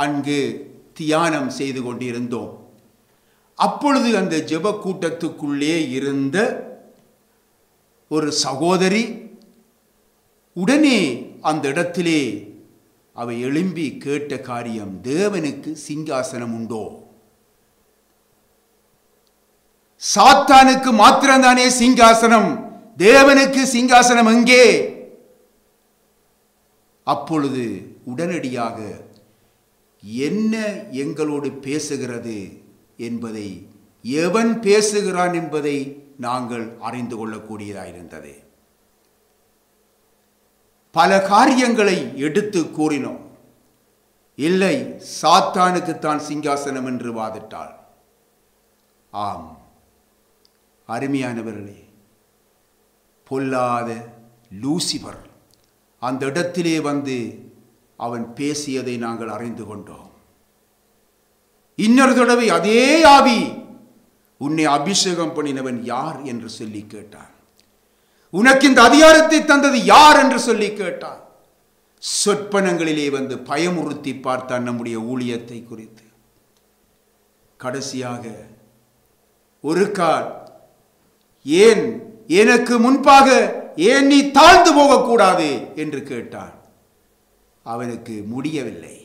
அங்கு தியானம் செய்து கொண்டிருந்தோம். அப்பொழுது அந்த ஜெபக்கூட்டத்துக்குள்ளே இருந்த ஒரு சகோதரி உடனே அந்த இடத்திலே அவை எழும்பி கேட்ட காரியம், தேவனுக்கு சிங்காசனம் உண்டோ? சாத்தானுக்கு மாத்திரம்தானே சிங்காசனம், தேவனுக்கு சிங்காசனம் எங்கே? அப்பொழுது உடனடியாக என்ன எங்களோடு பேசுகிறது என்பதை, எவன் பேசுகிறான் என்பதை நாங்கள் அறிந்து கொள்ளக்கூடியதாயிருந்தது. பல காரியங்களை எடுத்து கூறினோம். இல்லை, சாத்தானுக்குத்தான் சிங்காசனம் என்று வாதிட்டாள். ஆம் அருமையானவர்களே, பொல்லாத லூசிபர் அந்த இடத்திலே வந்து அவன் பேசியதை நாங்கள் அறிந்து கொண்டோம். இன்னொரு தடவை அதே ஆவி, உன்னை அபிஷேகம் பண்ணினவன் யார் என்று சொல்லி கேட்டான். உனக்கு இந்த அதிகாரத்தை தந்தது யார் என்று சொல்லி கேட்டான். சொற்பனங்களிலே வந்து பயமுறுத்தி பார்த்தான் நம்முடைய ஊழியத்தை குறித்து. கடைசியாக ஒரு கால், ஏன் எனக்கு முன்பாக ஏன் நீ தாழ்ந்து போகக்கூடாது என்று கேட்டான். அவனுக்கு முடியவில்லை.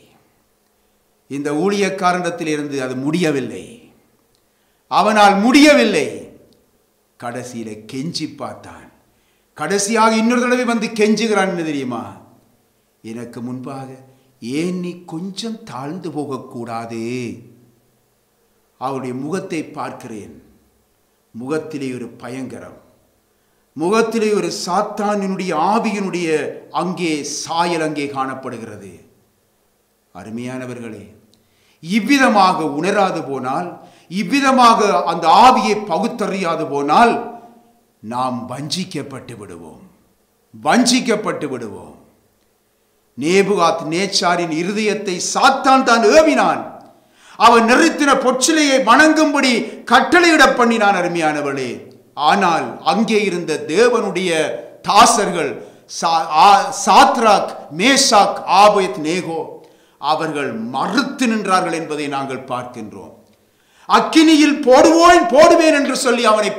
இந்த ஊழியக்காரனிடத்திலிருந்து அது முடியவில்லை, அவனால் முடியவில்லை. கடைசியில கெஞ்சி பார்த்தான். கடைசியாக இன்னொரு தடவை வந்து கெஞ்சுகிறான். என்ன தெரியுமா? எனக்கு முன்பாக ஏன் நீ கொஞ்சம் தாழ்ந்து போகக்கூடாது? அவருடைய முகத்தை பார்க்கிறேன். முகத்திலே ஒரு பயங்கரம், முகத்திலே ஒரு சாத்தானினுடைய ஆவியினுடைய அங்கே சாயல் அங்கே காணப்படுகிறது. அருமையானவர்களே, இவ்விதமாக உணராது போனால், இவ்விதமாக அந்த ஆவியை பகுத்தறியாது போனால் நாம் வஞ்சிக்கப்பட்டு விடுவோம், வஞ்சிக்கப்பட்டு விடுவோம். நேபுகாத் நேச்சாரின் இருதயத்தை சாத்தான் தான் ஏவினான். அவன் நிறுத்தின பொற்சிலையை வணங்கும்படி கட்டளையிட பண்ணினான். அருமையானவர்களே, ஆனால் அங்கே இருந்த தேவனுடைய தாசர்கள் சாத்ராக், மேஷாக், ஆபேத் நேகோ அவர்கள் மறுத்து நின்றார்கள் என்பதை நாங்கள் பார்க்கின்றோம். அக்கினியில் போடுவேன் என்று சொல்லி அவனை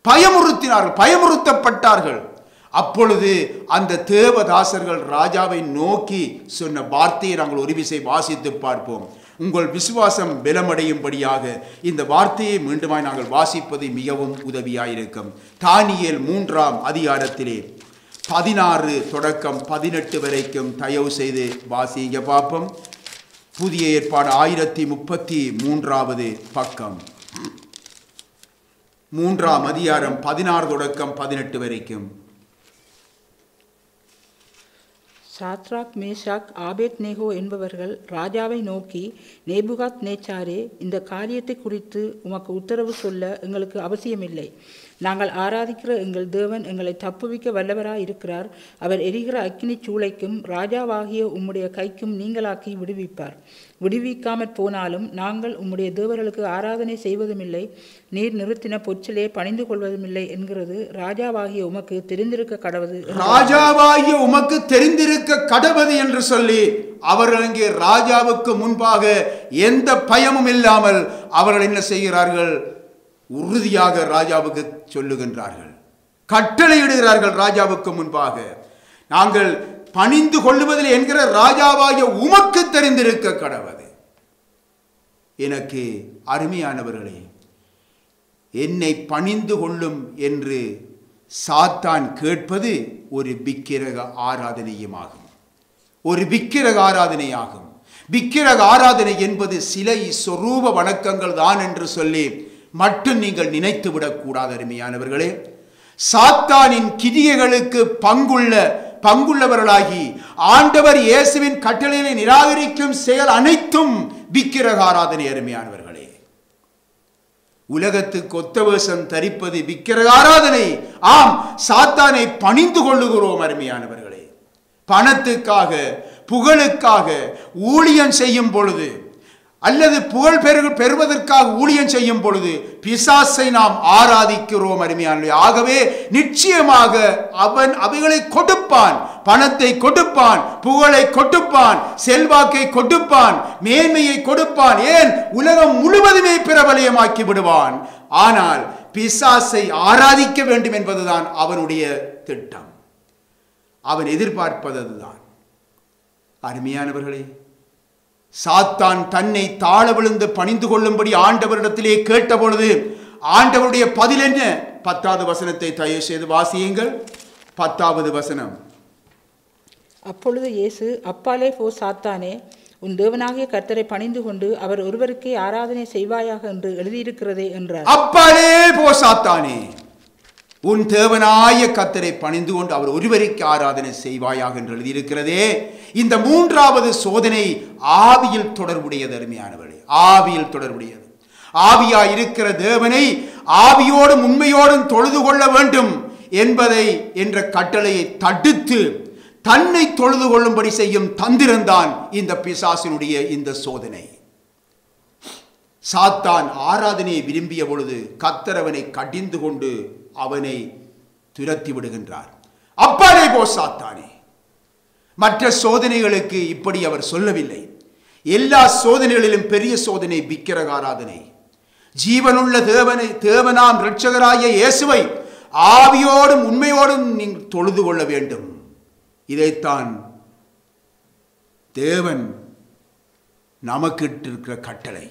பயமுறுத்தப்பட்டார்கள். அப்பொழுது அந்த தேவதாசர்கள் ராஜாவை நோக்கி சொன்ன வார்த்தையை நாங்கள் ஒரு விசை வாசித்து பார்ப்போம். உங்கள் விசுவாசம் பலமடையும்படியாக இந்த வார்த்தையை மீண்டுமாய் நாங்கள் வாசிப்பது மிகவும் உதவியாயிருக்கும். தானியேல் 3ஆம் அதிகாரத்திலே 16 தொடக்கம் 18 வரைக்கும் தயவு செய்து வாசிங்க பார்ப்போம். புதிய ஏற்பாடு 1033வது பக்கம், 3ஆம் அதிகாரம் 16 தொடக்கம் 18 வரைக்கும். சாத்ராக், மேஷாக், ஆபேத்நேகோ என்பவர்கள் ராஜாவை நோக்கி, நேபுகாத் நேச்சாரே, இந்த காரியத்தை குறித்து உமக்கு உத்தரவு சொல்ல எங்களுக்கு அவசியமில்லை. நாங்கள் ஆராதிக்கிற எங்கள் தேவன் எங்களை தப்புவிக்க வல்லவராய் இருக்கிறார். அவர் எரிகிற அக்கினி சூளைக்கும் ராஜாவாகிய உம்முடைய கைக்கும் நீங்களாக்கி விடுவிப்பார். விடுவிக்காமற் போனாலும் நாங்கள் உம்முடைய தேவர்களுக்கு ஆராதனை செய்வதுமில்லை, நீர் நிறுத்தின பொச்சிலே பணிந்து கொள்வதுமில்லை என்கிறது ராஜாவாகிய உமக்கு தெரிந்திருக்க கடவது என்று சொல்லி அவர்கள் அங்கே ராஜாவுக்கு முன்பாக எந்த பயமும் இல்லாமல் அவர்கள் என்ன செய்கிறார்கள்? உறுதியாக ராஜாவுக்கு சொல்லுகின்றார்கள், கட்டளையிடுகிறார்கள் ராஜாவுக்கு முன்பாக. நாங்கள் பணிந்து கொள்ளுவதில் என்கிற ராஜாவாகிய உமக்கு தெரிந்திருக்க கடவது. எனக்கு அருமையானவர்களே, என்னை பணிந்து கொள்ளும் என்று சாத்தான் கேட்பது ஒரு விக்கிரக ஆராதனையுமாகும். விக்கிரக ஆராதனை என்பது சிலை சொரூப வணக்கங்கள் தான் என்று சொல்லி மட்டும் நீங்கள் நினைத்து விடக்கூடாது அருமையானவர்களே. சாத்தானின் கிரியைகளுக்கு பங்குள்ளவர்களாகி ஆண்டவர் இயேசுவின் கட்டளையை நிராகரிக்கும் செயல் அனைத்தும் விக்கிரக ஆராதனை அருமையானவர்களே. உலகத்துக்கு ஒத்த வேஷம் தரிப்பது விக்கிரக ஆராதனை. ஆம், சாத்தானை பணிந்து கொள்ளுகிறோம் அருமையானவர்களே. பணத்துக்காக, புகழுக்காக ஊழியம் செய்யும் பொழுது, அல்லது புகழ் பெறுவதற்காக ஊழியம் செய்யும் பொழுது பிசாசை நாம் ஆராதிக்கிறோம் அருமையானவர்களே. ஆகவே நிச்சயமாக அவன் அவைகளை கொடுப்பான், பணத்தை கொடுப்பான், புகழை கொடுப்பான், செல்வாக்கை கொடுப்பான், மேன்மையை கொடுப்பான், ஏன் உலகம் முழுவதுமே பிரபலமாக்கி விடுவான். ஆனால் பிசாசை ஆராதிக்க வேண்டும் என்பதுதான் அவனுடைய திட்டம். அவன் எதிர்பார்ப்பது அதுதான். அருமையானவர்களே, சாத்தான் தன்னை தாழ விழுந்து பணிந்து கொள்ளும்படி ஆண்டவரிடத்திலே கேட்ட பொழுது ஆண்டவருடைய பதில் என்ன? 10வது வசனத்தை தயவு செய்து வாசியுங்கள். 10வது வசனம். அப்பொழுது இயேசு, அப்பாலே போ சாத்தானே, உன் தேவனாகிய கர்த்தரை பணிந்து கொண்டு அவர் ஒருவருக்கே ஆராதனை செய்வாயாக என்று எழுதியிருக்கிறதே என்றார். அப்பாலே போ சாத்தானே, உன் தேவனாய கர்த்தரை பணிந்து கொண்டு அவர் ஒருவருக்கு ஆராதனை செய்வாயாக என்று எழுதியிருக்கிறதே. இந்த 3வது சோதனை ஆவியில் தொடர்புடையது அருமையானவர்களே. ஆவியில் தொடர்புடையது. ஆவியாய் இருக்கிற தேவனை ஆவியோடும் உண்மையோடும் தொழுது கொள்ள வேண்டும் என்ற கட்டளையை தடுத்து தன்னை தொழுது கொள்ளும்படி செய்யும் தந்திரம்தான் இந்த பிசாசினுடைய இந்த சோதனை. சாத்தான் ஆராதனையை விரும்பிய பொழுது கர்த்தர் அவனை கடிந்து கொண்டு அவனை துரத்தி விடுகின்றார். அப்பாலே போ சாத்தானே. மற்ற சோதனைகளுக்கு இப்படி அவர் சொல்லவில்லை. எல்லா சோதனைகளிலும் பெரிய சோதனை விக்கிரக ஆராதனை. ஜீவனுள்ள தேவனாம் இரட்சகராகிய இயேசுவை ஆவியோடும் உண்மையோடும் நீங்கள் தொழுது கொள்ள வேண்டும். இதைத்தான் தேவன் நமக்கு இருக்கிற கட்டளை.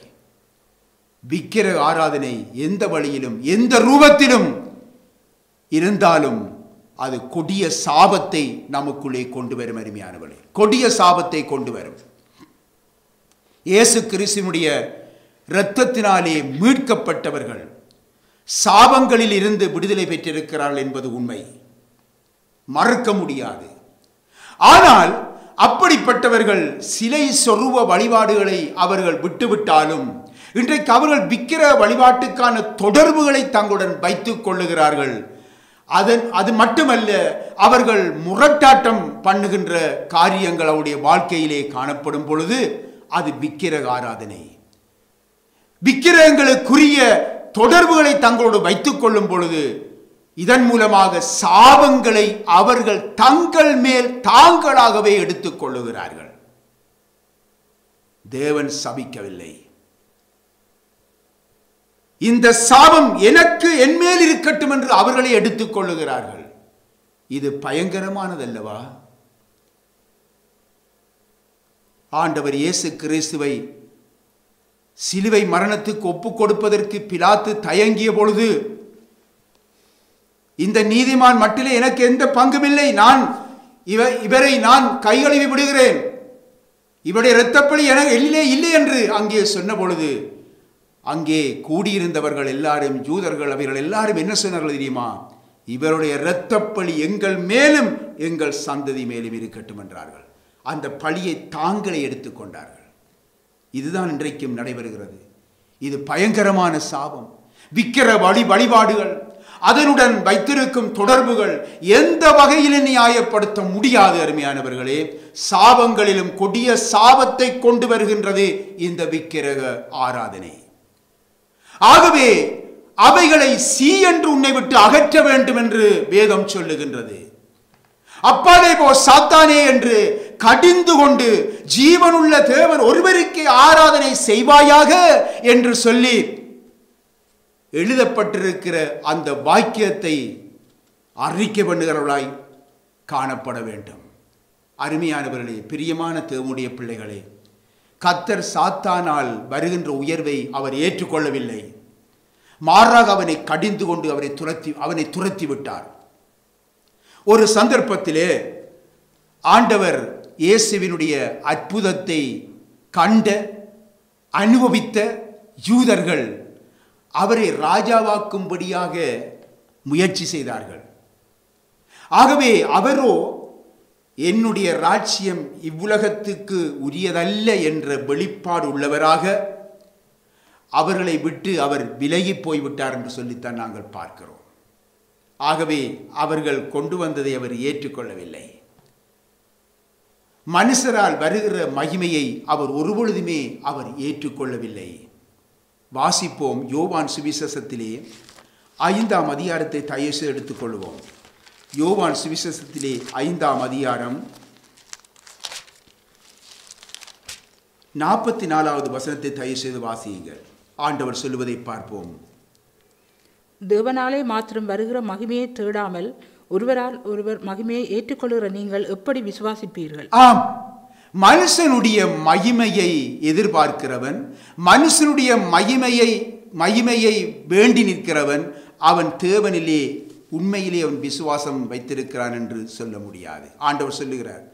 விக்கிரக ஆராதனை எந்த வழியிலும் எந்த ரூபத்திலும் இருந்தாலும் அது கொடிய சாபத்தை நமக்குள்ளே கொண்டு வரும் அருமையானவர்களே. கொடிய சாபத்தை கொண்டு வரும். இயேசு கிறிஸ்துவினுடைய இரத்தத்தினாலே மீட்கப்பட்டவர்கள் சாபங்களில் இருந்து விடுதலை பெற்றிருக்கிறார்கள் என்பது உண்மை, மறுக்க முடியாது. ஆனால் அப்படிப்பட்டவர்கள் சிலை சொரூப வழிபாடுகளை அவர்கள் விட்டுவிட்டாலும் இன்றைக்கு அவர்கள் விக்கிரக வழிபாட்டுக்கான தொடர்புகளை தங்களுடன் வைத்துக் கொள்ளுகிறார்கள். அது மட்டுமல்ல, அவர்கள் முரட்டாட்டம் பண்ணுகின்ற காரியங்கள் அவருடைய வாழ்க்கையிலே காணப்படும் பொழுது அது விக்கிரக ஆராதனை. விக்கிரகங்களுக்குரிய தொடர்புகளை தங்களோடு வைத்துக் கொள்ளும் பொழுது இதன் மூலமாக சாபங்களை அவர்கள் தங்கள் மேல் தாங்களாகவே எடுத்துக் கொள்ளுகிறார்கள். தேவன் சபிக்கவில்லை. இந்த சாபம் எனக்கு என்மேல் இருக்கட்டும் என்று அவர்களை எடுத்துக் கொள்ளுகிறார்கள். இது பயங்கரமானதல்லவா? ஆண்டவர் இயேசு கிறிஸ்துவை சிலுவை மரணத்துக்கு ஒப்புக் கொடுப்பதற்கு பிலாத்து தயங்கிய பொழுது, இந்த நீதிமான் மட்டிலே எனக்கு எந்த பங்குமில்லை, இவரை நான் கைகழுவி விடுகிறேன், இவருடைய இரத்தப்பழி எனக்கு இல்லை என்று அங்கே சொன்ன பொழுது, அங்கே கூடியிருந்தவர்கள் எல்லாரும், யூதர்கள், அவர்கள் எல்லாரும் என்ன சொன்னார்கள் தெரியுமா? இவருடைய இரத்தப்பழி எங்கள் மேலும் எங்கள் சந்ததி மேலும் இருக்கட்டும் என்றார்கள். அந்த பழியை தாங்களே எடுத்துக்கொண்டார்கள். இதுதான் இன்றைக்கும் நடைபெறுகிறது. இது பயங்கரமான சாபம். விக்கிர வழிபாடுகள், அதனுடன் வைத்திருக்கும் தொடர்புகள் எந்த வகையில் நியாயப்படுத்த முடியாது. அருமையானவர்களே, சாபங்களிலும் கொடிய சாபத்தை கொண்டு வருகின்றது இந்த விக்கிரக ஆராதனை. ஆகவே அவைகளை சீ என்று உன்னை விட்டு அகற்ற வேண்டும் என்று வேதம் சொல்லுகின்றது. அப்பாலே போ சாத்தானே என்று கடிந்து கொண்டு ஜீவனுள்ள தேவன் ஒருவருக்கே ஆராதனை செய்வாயாக என்று சொல்லி எழுதப்பட்டிருக்கிற அந்த வாக்கியத்தை அறிக்கை பண்ணுகிறவர்களாய் காணப்பட வேண்டும். அருமையானவர்களே, பிரியமான தேவனுடைய பிள்ளைகளே, கர்த்தர் சாத்தானால் வருகின்ற உயர்வை அவர் ஏற்றுக்கொள்ளவில்லை. மாறாக அவனை கடிந்து கொண்டு அவனை துரத்தி விட்டார். ஒரு சந்தர்ப்பத்திலே ஆண்டவர் இயேசுவினுடைய அற்புதத்தை கண்ட அனுபவித்த யூதர்கள் அவரை ராஜாவாக்கும்படியாக முயற்சி செய்தார்கள். ஆகவே அவரோ என்னுடைய ராஜ்யம் இவ்வுலகத்துக்கு உரியதல்ல என்ற வெளிப்பாடு உள்ளவராக அவர்களை விட்டு அவர் விலகி போய்விட்டார் என்று சொல்லித்தான் நாங்கள் பார்க்கிறோம். ஆகவே அவர்கள் கொண்டு வந்ததை அவர் ஏற்றுக்கொள்ளவில்லை. மனுஷரால் வருகிற மகிமையை அவர் ஒருபொழுதுமே அவர் ஏற்றுக்கொள்ளவில்லை. வாசிப்போம். யோவான் சுவிசேஷத்திலே 5ஆம் அதிகாரத்தை தயவுசெய்து எடுத்துக்கொள்வோம். யோவான் சுவிசேஷத்திலே 5ஆம் அதிகாரம் 44வது வசனத்தை தயவுசெய்து வாசியுங்கள். ஆண்டவர் சொல்லுவதை பார்ப்போம். தேவனாலே மாத்திரம் வருகிற மகிமையை தேடாமல் ஒருவரால் ஒருவர் மகிமையை ஏற்றுக்கொள்கிற நீங்கள் எப்படி விசுவாசிப்பீர்கள்? ஆம், மனுஷனுடைய மகிமையை எதிர்பார்க்கிறவன், மனுஷனுடைய மகிமையை வேண்டி நிற்கிறவன், அவன் தேவனிலே உண்மையிலே அவன் விசுவாசம் வைத்திருக்கிறான் என்று சொல்ல முடியாது. ஆண்டவர் சொல்லுகிறார்,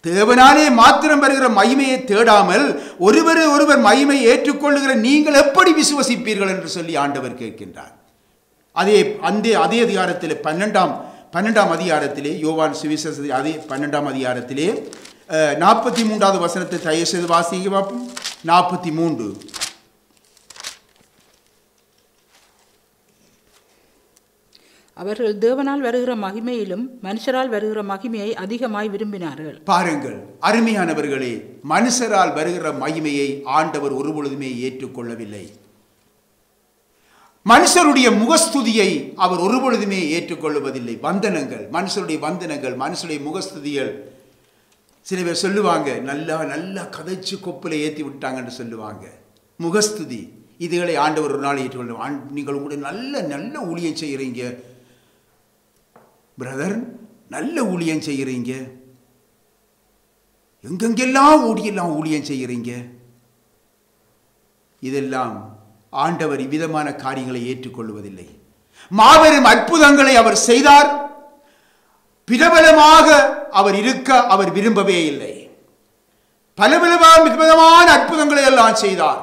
தேவனாலே மாத்திரம் வருகிற மகிமையை தேடாமல் ஒருவர் மகிமை ஏற்றுக்கொள்ளுகிற நீங்கள் எப்படி விசுவசிப்பீர்கள் என்று சொல்லி ஆண்டவர் கேட்கின்றார். அதே அதிகாரத்திலே 12ஆம் அதிகாரத்திலே யோவான் சுவிசேஷ அதே 12ஆம் அதிகாரத்திலே 43வது வசனத்தை தயவு செய்து வாசிக்க பார்ப்போம். 43. அவர்கள் தேவனால் வருகிற மகிமையிலும் மனுஷரால் வருகிற மகிமையை அதிகமாய் விரும்பினார்கள். பாருங்கள் அருமையானவர்களே, மனுஷரால் வருகிற மகிமையை ஆண்டவர் ஒருபொழுதுமே ஏற்றுக்கொள்ளவில்லை. மனுஷருடைய முகஸ்துதியை அவர் ஒருபொழுதுமே ஏற்றுக்கொள்வதில்லை. வந்தனங்கள், மனுஷருடைய வந்தனங்கள், மனுஷருடைய முகஸ்துதிகள். சில பேர் சொல்லுவாங்க, நல்லா கதைச்சு கொப்பில் ஏற்றி விட்டாங்கன்னு சொல்லுவாங்க. முகஸ்துதி இதுகளை ஆண்டவர் ஒரு நாள் ஏற்றுக்கொள்ள, நீங்கள் உங்களுடைய நல்ல ஊழியம் செய்கிறீங்க பிரதர், நல்ல ஊழியம் செய்கிறீங்க, எங்கெங்கெல்லாம் ஊழியம் செய்கிறீங்க. இதெல்லாம் ஆண்டவர் இவ்விதமான காரியங்களை ஏற்றுக்கொள்வதில்லை. மாபெரும் அற்புதங்களை அவர் செய்தார். பிரபலமாக அவர் இருக்க அவர் விரும்பவே இல்லை. பலவிதமான அற்புதங்களை எல்லாம் செய்தார்,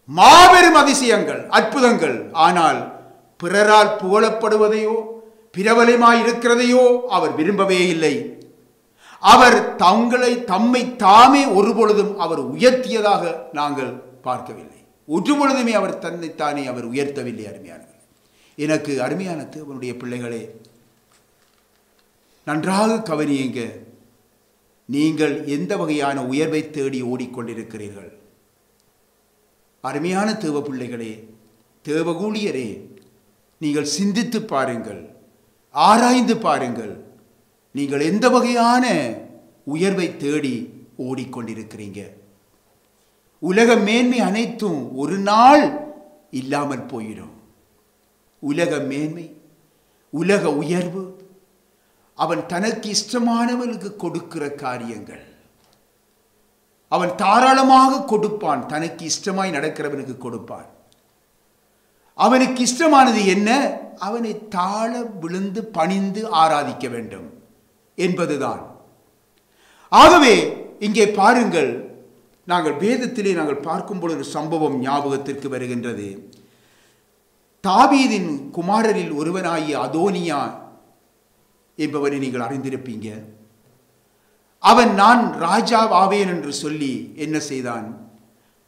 மாபெரும் அதிசயங்கள், அற்புதங்கள். ஆனால் பிறரால் புகழப்படுவதையோ பிரபலமாய் இருக்கிறதையோ அவர் விரும்பவே இல்லை. அவர் தம்மை தாமே ஒருபொழுதும் அவர் உயர்த்தியதாக நாங்கள் பார்க்கவில்லை. ஒருபொழுதுமே அவர் தன்னைத்தானே அவர் உயர்த்தவில்லை. அருமையானவர்களே, எனக்கு அருமையான தேவனுடைய பிள்ளைகளே, நன்றாக கவனியுங்க. நீங்கள் எந்த வகையான உயர்வை தேடி ஓடிக்கொண்டிருக்கிறீர்கள்? அருமையான தேவ பிள்ளைகளே, தேவ ஊழியரே, நீங்கள் சிந்தித்து பாருங்கள், ஆராய்ந்து பாருங்கள். நீங்கள் எந்த வகையான உயர்வை தேடி ஓடிக்கொண்டிருக்கிறீங்க? உலக மேன்மை அனைத்தும் ஒரு நாள் இல்லாமல் போயிடும். உலக மேன்மை, உலக உயர்வு, அவன் தனக்கு இஷ்டமானவனுக்கு கொடுக்கிற காரியங்கள். அவன் தாராளமாக கொடுப்பான். தனக்கு இஷ்டமாய் நடக்கிறவனுக்கு கொடுப்பான். அவனுக்கு இஷ்டமானது என்ன? அவனை தாழ விழுந்து பணிந்து ஆராதிக்க வேண்டும் என்பதுதான். ஆகவே இங்கே பாருங்கள், நாங்கள் வேதத்திலே நாங்கள் பார்க்கும் பொழுது சம்பவம் ஞாபகத்திற்கு வருகின்றது. தாவீதின் குமாரரில் ஒருவனாகிய அதோனியா என்பவனை நீங்கள் அறிந்திருப்பீங்க. அவன் நான் ராஜா ஆவேன் என்று சொல்லி என்ன செய்தான்?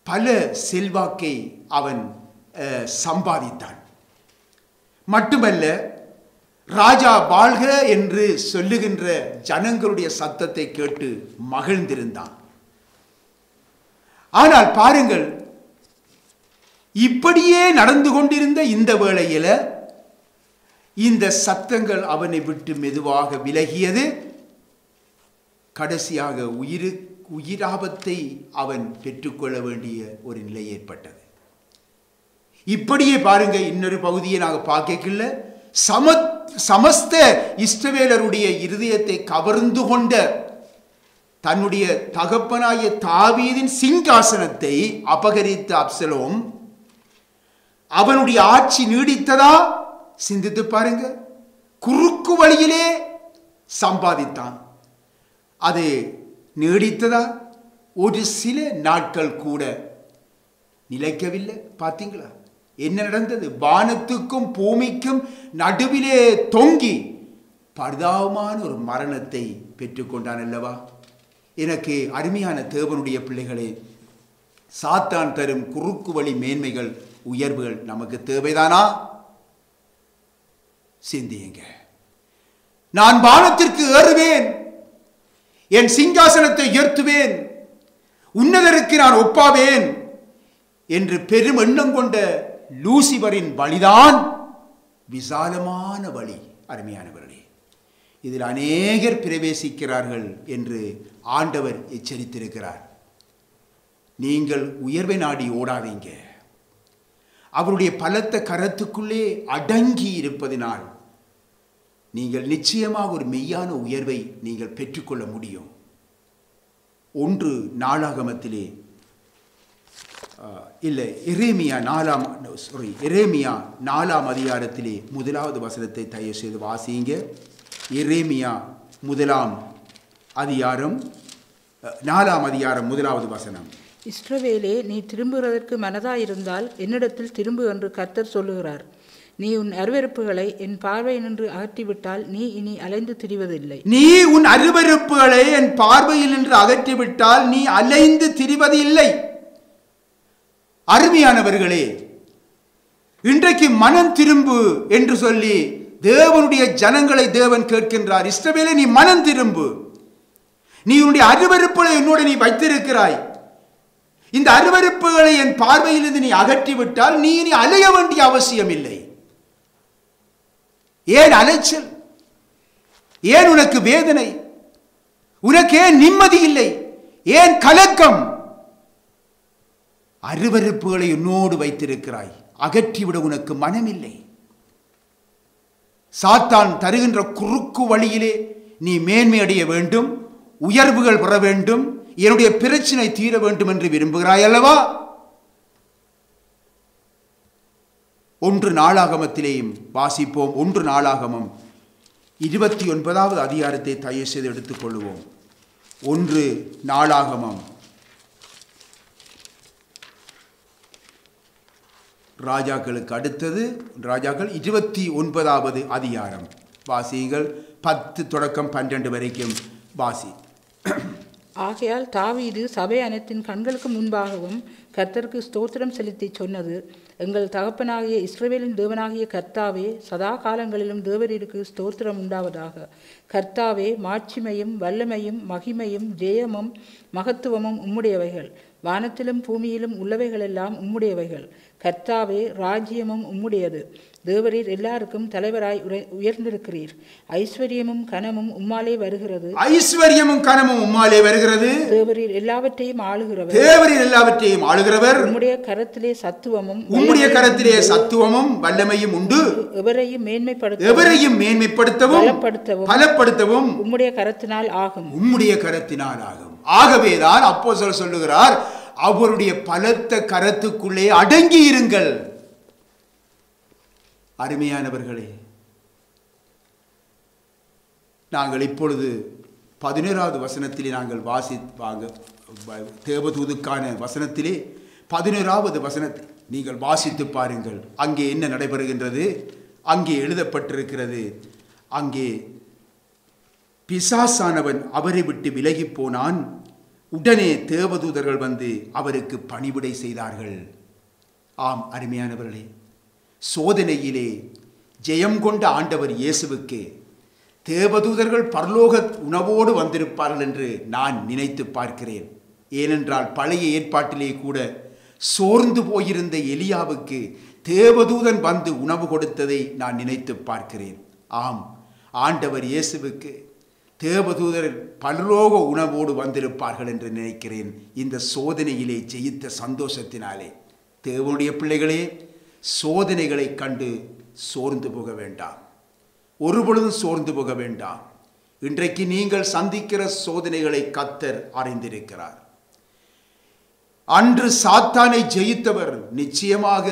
பல செல்வாக்கை அவன் சம்பாதித்தான். மட்டுமல்ல, ராஜா வாழ்க என்று சொல்லுகின்ற ஜனங்களுடைய சத்தத்தை கேட்டு மகிழ்ந்திருந்தான். ஆனால் பாருங்கள், இப்படியே நடந்து கொண்டிருந்த இந்த வேளையில இந்த சத்தங்கள் அவனை விட்டு மெதுவாக விலகியது. கடைசியாக உயிராபத்தை அவன் பெற்றுக்கொள்ள வேண்டிய ஒரு நிலை ஏற்பட்டது. இப்படியே பாருங்க, இன்னொரு பகுதியை நாங்கள் பார்க்கல, சமஸ்த இஸ்ரவேலருடைய இருதயத்தை கவர்ந்து கொண்ட தன்னுடைய தகப்பனாகிய தாவீதின் சிங்காசனத்தை அபகரித்த அப்சலோம் அவனுடைய ஆட்சி நீடித்ததா? சிந்தித்து பாருங்க. குறுக்கு வழியிலே சம்பாதித்தான். அது நீடித்ததா? ஒரு சில நாட்கள் கூட நிலைக்கவில்லை. பார்த்தீங்களா என்ன நடந்தது? வானத்துக்கும் பூமிக்கும் நடுவிலே தொங்கி பரிதாபமான ஒரு மரணத்தை பெற்றுக்கொண்டான் அல்லவா? எனக்கு அருமையான தேவனுடைய பிள்ளைகளே, சாத்தான் தரும் குறுக்கு வழி மேன்மைகள், உயர்வுகள் நமக்கு தேவைதானா? சிந்தியுங்க. நான் வானத்திற்கு ஏறுவேன், என் சிங்காசனத்தை உயர்த்துவேன், உன்னதருக்கு நான் ஒப்பாவேன் என்று பெரும் எண்ணம் கொண்ட லூசிபரின் வழிதான் விசாலமான வழி. அருமையானவர்களே, இதில் அநேகர் பிரவேசிக்கிறார்கள் என்று ஆண்டவர் எச்சரித்திருக்கிறார். நீங்கள் உயர்வை நாடி ஓடாதீங்க. அவருடைய பலத்த கரத்துக்குள்ளே அடங்கி இருப்பதினால் நீங்கள் நிச்சயமாக ஒரு மெய்யான உயர்வை நீங்கள் பெற்றுக்கொள்ள முடியும். ஒன்று நாளாகமத்திலே இல்லை, எரேமியா 4ஆம் அதிகாரத்திலே 1வது வசனத்தை தயவு செய்து வாசிங்க. எரேமியா 1ஆம் அதிகாரம் 4ஆம் அதிகாரம் 1வது வசனம். இஸ்ரவேலே, நீ திரும்புவதற்கு மனதாயிருந்தால் என்னிடத்தில் திரும்பு என்று கர்த்தர் சொல்லுகிறார். நீ உன் அருவருப்புகளை என் பார்வை நின்று அகற்றிவிட்டால் நீ இனி அலைந்து திரிவதில்லை. நீ உன் அருவருப்புகளை என் பார்வையில் நின்று அகற்றிவிட்டால் நீ அலைந்து திரிவது இல்லை. அருமையானவர்களே, இன்றைக்கு மனம் திரும்பு என்று சொல்லி தேவனுடைய ஜனங்களை தேவன் கேட்கின்றார். இஸ்ரவேலே, நீ மனம் திரும்பு. நீ உன்னுடைய அருவருப்புகளை என்னோடு நீ வைத்திருக்கிறாய். இந்த அருவருப்புகளை என் பார்வையிலிருந்து நீ அகற்றிவிட்டால் நீ இனி அலைய வேண்டிய அவசியம் இல்லை. ஏன் அலைச்சல்? ஏன் உனக்கு வேதனை? உனக்கு ஏன் நிம்மதி இல்லை? ஏன் கலக்கம்? அருவருப்புகளை என்னோடு வைத்திருக்கிறாய். அகற்றிவிட உனக்கு மனமில்லை. சாத்தான் தருகின்ற குறுக்கு வழியிலே நீ மேன்மை அடைய வேண்டும், உயர்வுகள் பெற வேண்டும், என்னுடைய பிரச்சனை தீர வேண்டும் என்று விரும்புகிறாய் அல்லவா? ஒன்று நாளாகமத்திலேயும் வாசிப்போம். 1 நாளாகமம் 29வது அதிகாரத்தை தயவு செய்து எடுத்துக்கொள்வோம். 1 நாளாகமம் ராஜாக்களுக்கு அடுத்தது ராஜாக்கள் 29வது அதிகாரம் வாசியுங்கள். 10 தொடக்கம் 12 வரைக்கும் வாசி. ஆகையால் தாவீது சபை அனைத்தின் கண்களுக்கு முன்பாகவும் கர்த்தருக்கு ஸ்தோத்திரம் செலுத்தி சொன்னது, எங்கள் தகப்பனாகிய இஸ்ரவேலின் தேவனாகிய கர்த்தாவே, சதா காலங்களிலும் தேவரீருக்கு ஸ்தோத்திரம் உண்டாவதாக. கர்த்தாவே, மாட்சிமையும் வல்லமையும் மகிமையும் ஜெயமும் மகத்துவமும் உம்முடையவைகள். வானத்திலும் பூமியிலும் உள்ளவைகளெல்லாம் உம்முடையவைகள். கர்த்தாவே, ராஜ்யமும் உம்முடையது. தேவரீர் எல்லாருக்கும் தலைவராய் உயர்ந்திருக்கிறீர். ஐஸ்வர்யமும் கனமும் உம்மாலே வருகிறது. ஐஸ்வர்யமும் கனமும் உம்மாலே வருகிறது. தேவரீர் எல்லாவற்றையும் ஆளுகிறவர். தேவரீர் எல்லாவற்றையும் ஆளுகிறவர். உம்முடைய கரத்திலே சத்துவமும் வல்லமையும் உண்டு. எவரையும் மேன்மைப்படுத்தவும் பலப்படுத்தவும் உம்முடைய கரத்தினால் ஆகும். உம்முடைய கரத்தினால் ஆகும். ஆகவேதான் அப்போஸ்தலர் சொல்லுகிறார், அவருடைய பலத்த கரத்துக்குள்ளே அடங்கி இருங்கள். அருமையானவர்களே, நாங்கள் இப்பொழுது 11வது வசனத்திலே நாங்கள் தேவதூதுக்கான வசனத்திலே 11வது வசனத்தை நீங்கள் வாசித்து பாருங்கள். அங்கே என்ன நடைபெறுகின்றது? அங்கே எழுதப்பட்டிருக்கிறது, அங்கே பிசாசானவன் அவரை விட்டு விலகி போனான். உடனே தேவதூதர்கள் வந்து அவருக்கு பணிவிடை செய்தார்கள். ஆம் அருமையானவர்களே, சோதனையிலே ஜெயம் கொண்ட ஆண்டவர் இயேசுவுக்கு தேவதூதர்கள் பரலோக உணவோடு வந்திருப்பார்கள் என்று நான் நினைத்து பார்க்கிறேன். ஏனென்றால் பழைய ஏற்பாட்டிலே கூட சோர்ந்து போயிருந்த எலியாவுக்கு தேவதூதன் வந்து உணவு கொடுத்ததை நான் நினைத்து பார்க்கிறேன். ஆம், ஆண்டவர் இயேசுவுக்கு தேவதூதர் பரலோக உணவோடு வந்திருப்பார்கள் என்று நினைக்கிறேன். இந்த சோதனையிலே ஜெயித்த சந்தோஷத்தினாலே தேவனுடைய பிள்ளைகளே, சோதனைகளை கண்டு சோர்ந்து போக வேண்டாம். ஒருபொழுதும் சோர்ந்து போக வேண்டாம். இன்றைக்கு நீங்கள் சந்திக்கிற சோதனைகளை கர்த்தர் அறிந்திருக்கிறார். அன்று சாத்தானை ஜெயித்தவர் நிச்சயமாக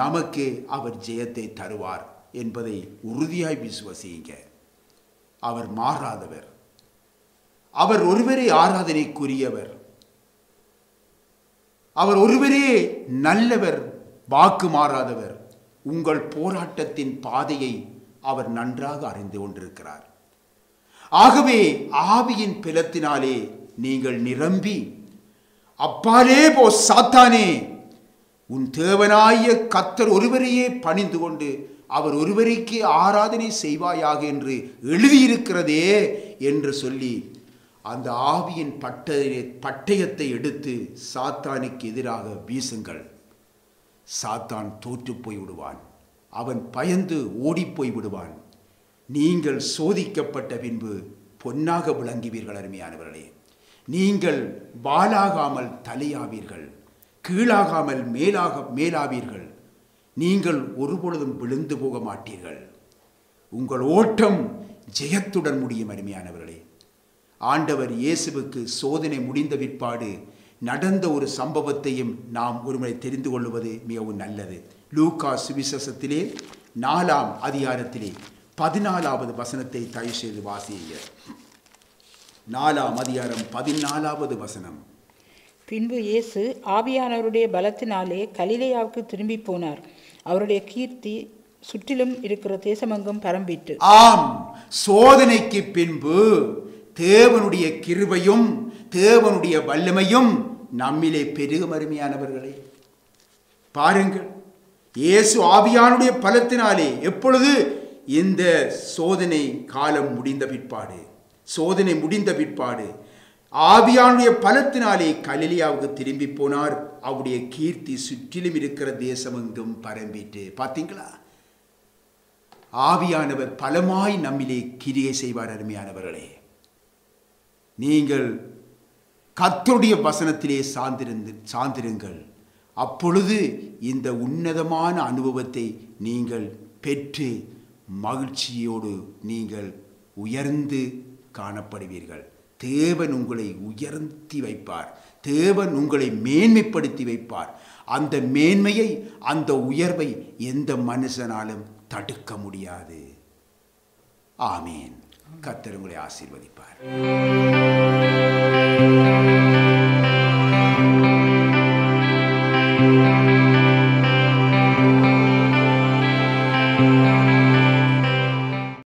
நமக்கு அவர் ஜெயத்தை தருவார் என்பதை உறுதியாய் விசுவசியுங்க. அவர் மாறாதவர். அவர் ஒருவரே ஆராதனைக்குரியவர். அவர் ஒருவரே நல்லவர், வாக்கு மாறாதவர். உங்கள் போராட்டத்தின் பாதையை அவர் நன்றாக அறிந்து கொண்டிருக்கிறார். ஆகவே ஆவியின் பலத்தினாலே நீங்கள் நிரம்பி, அப்பாலே போ சாத்தானே, உன் தேவனாய கர்த்தர் ஒருவரையே பணிந்து கொண்டு அவர் ஒருவரைக்கு ஆராதனை செய்வாயாக என்று எழுதியிருக்கிறதே என்று சொல்லி அந்த ஆவியின் பட்டயத்தை எடுத்து சாத்தானுக்கு எதிராக வீசுங்கள். சாத்தான் தோற்று போய் விடுவான். அவன் பயந்து ஓடிப்போய் விடுவான். நீங்கள் சோதிக்கப்பட்ட பின்பு பொன்னாக விளங்குவீர்கள். அருமையானவர்களே, நீங்கள் வாளாகாமல் தலையாவீர்கள், கீழாகாமல் மேலாவீர்கள். நீங்கள் ஒருபொழுதும் விழுந்து போக மாட்டீர்கள். உங்கள் ஓட்டம் ஜெயத்துடன் முடியும். அருமையானவர்களே, ஆண்டவர் இயேசுவுக்கு சோதனை முடிந்த பிற்பாடு நடந்த ஒரு சம்பவத்தையும் நாம் ஒருமுறை தெரிந்து கொள்வது மிகவும் நல்லது. லூக்கா சுவிசேஷத்திலே 4ஆம் அதிகாரத்திலே 14வது வசனத்தை தயவு செய்து வாசியுங்க. 4ஆம் அதிகாரம் 14வது வசனம். பின்பு இயேசு ஆவியானவருடைய பலத்தினாலே கலிலேயாவுக்கு திரும்பி போனார். அவருடைய கீர்த்தி சுற்றிலும் இருக்கிற தேசமெங்கும் பரம்பிட்டு. ஆம், சோதனைக்கு பின்பு தேவனுடைய கிருபையும் தேவனுடைய வல்லமையும் நம்மிலே பெருகும். அருமையானவர்களே, பாருங்கள், இயேசு ஆவியானுடைய பலத்தினாலே எப்பொழுது இந்த சோதனை காலம் முடிந்த பிற்பாடு ஆவியானுடைய பலத்தினாலே கலிலேயாவுக்கு திரும்பி போனார். அவருடைய கீர்த்தி சுற்றிலும் இருக்கிற தேசமெங்கும் பரம்பிட்டு. பார்த்தீங்களா? ஆவியானவர் பலமாய் நம்மிலே கிரியை செய்வார். அருமையானவர்களே, நீங்கள் கர்த்தருடைய வசனத்திலே சார்ந்திருங்கள். அப்பொழுது இந்த உன்னதமான அனுபவத்தை நீங்கள் பெற்று மகிழ்ச்சியோடு நீங்கள் உயர்ந்து காணப்படுவீர்கள். தேவன் உங்களை உயர்த்தி வைப்பார். தேவன் உங்களை மேன்மைப்படுத்தி வைப்பார். அந்த மேன்மையை, அந்த உயர்வை எந்த மனுஷனாலும் தடுக்க முடியாது. ஆமேன். கர்த்தர் உங்களை ஆசீர்வதிப்பார்.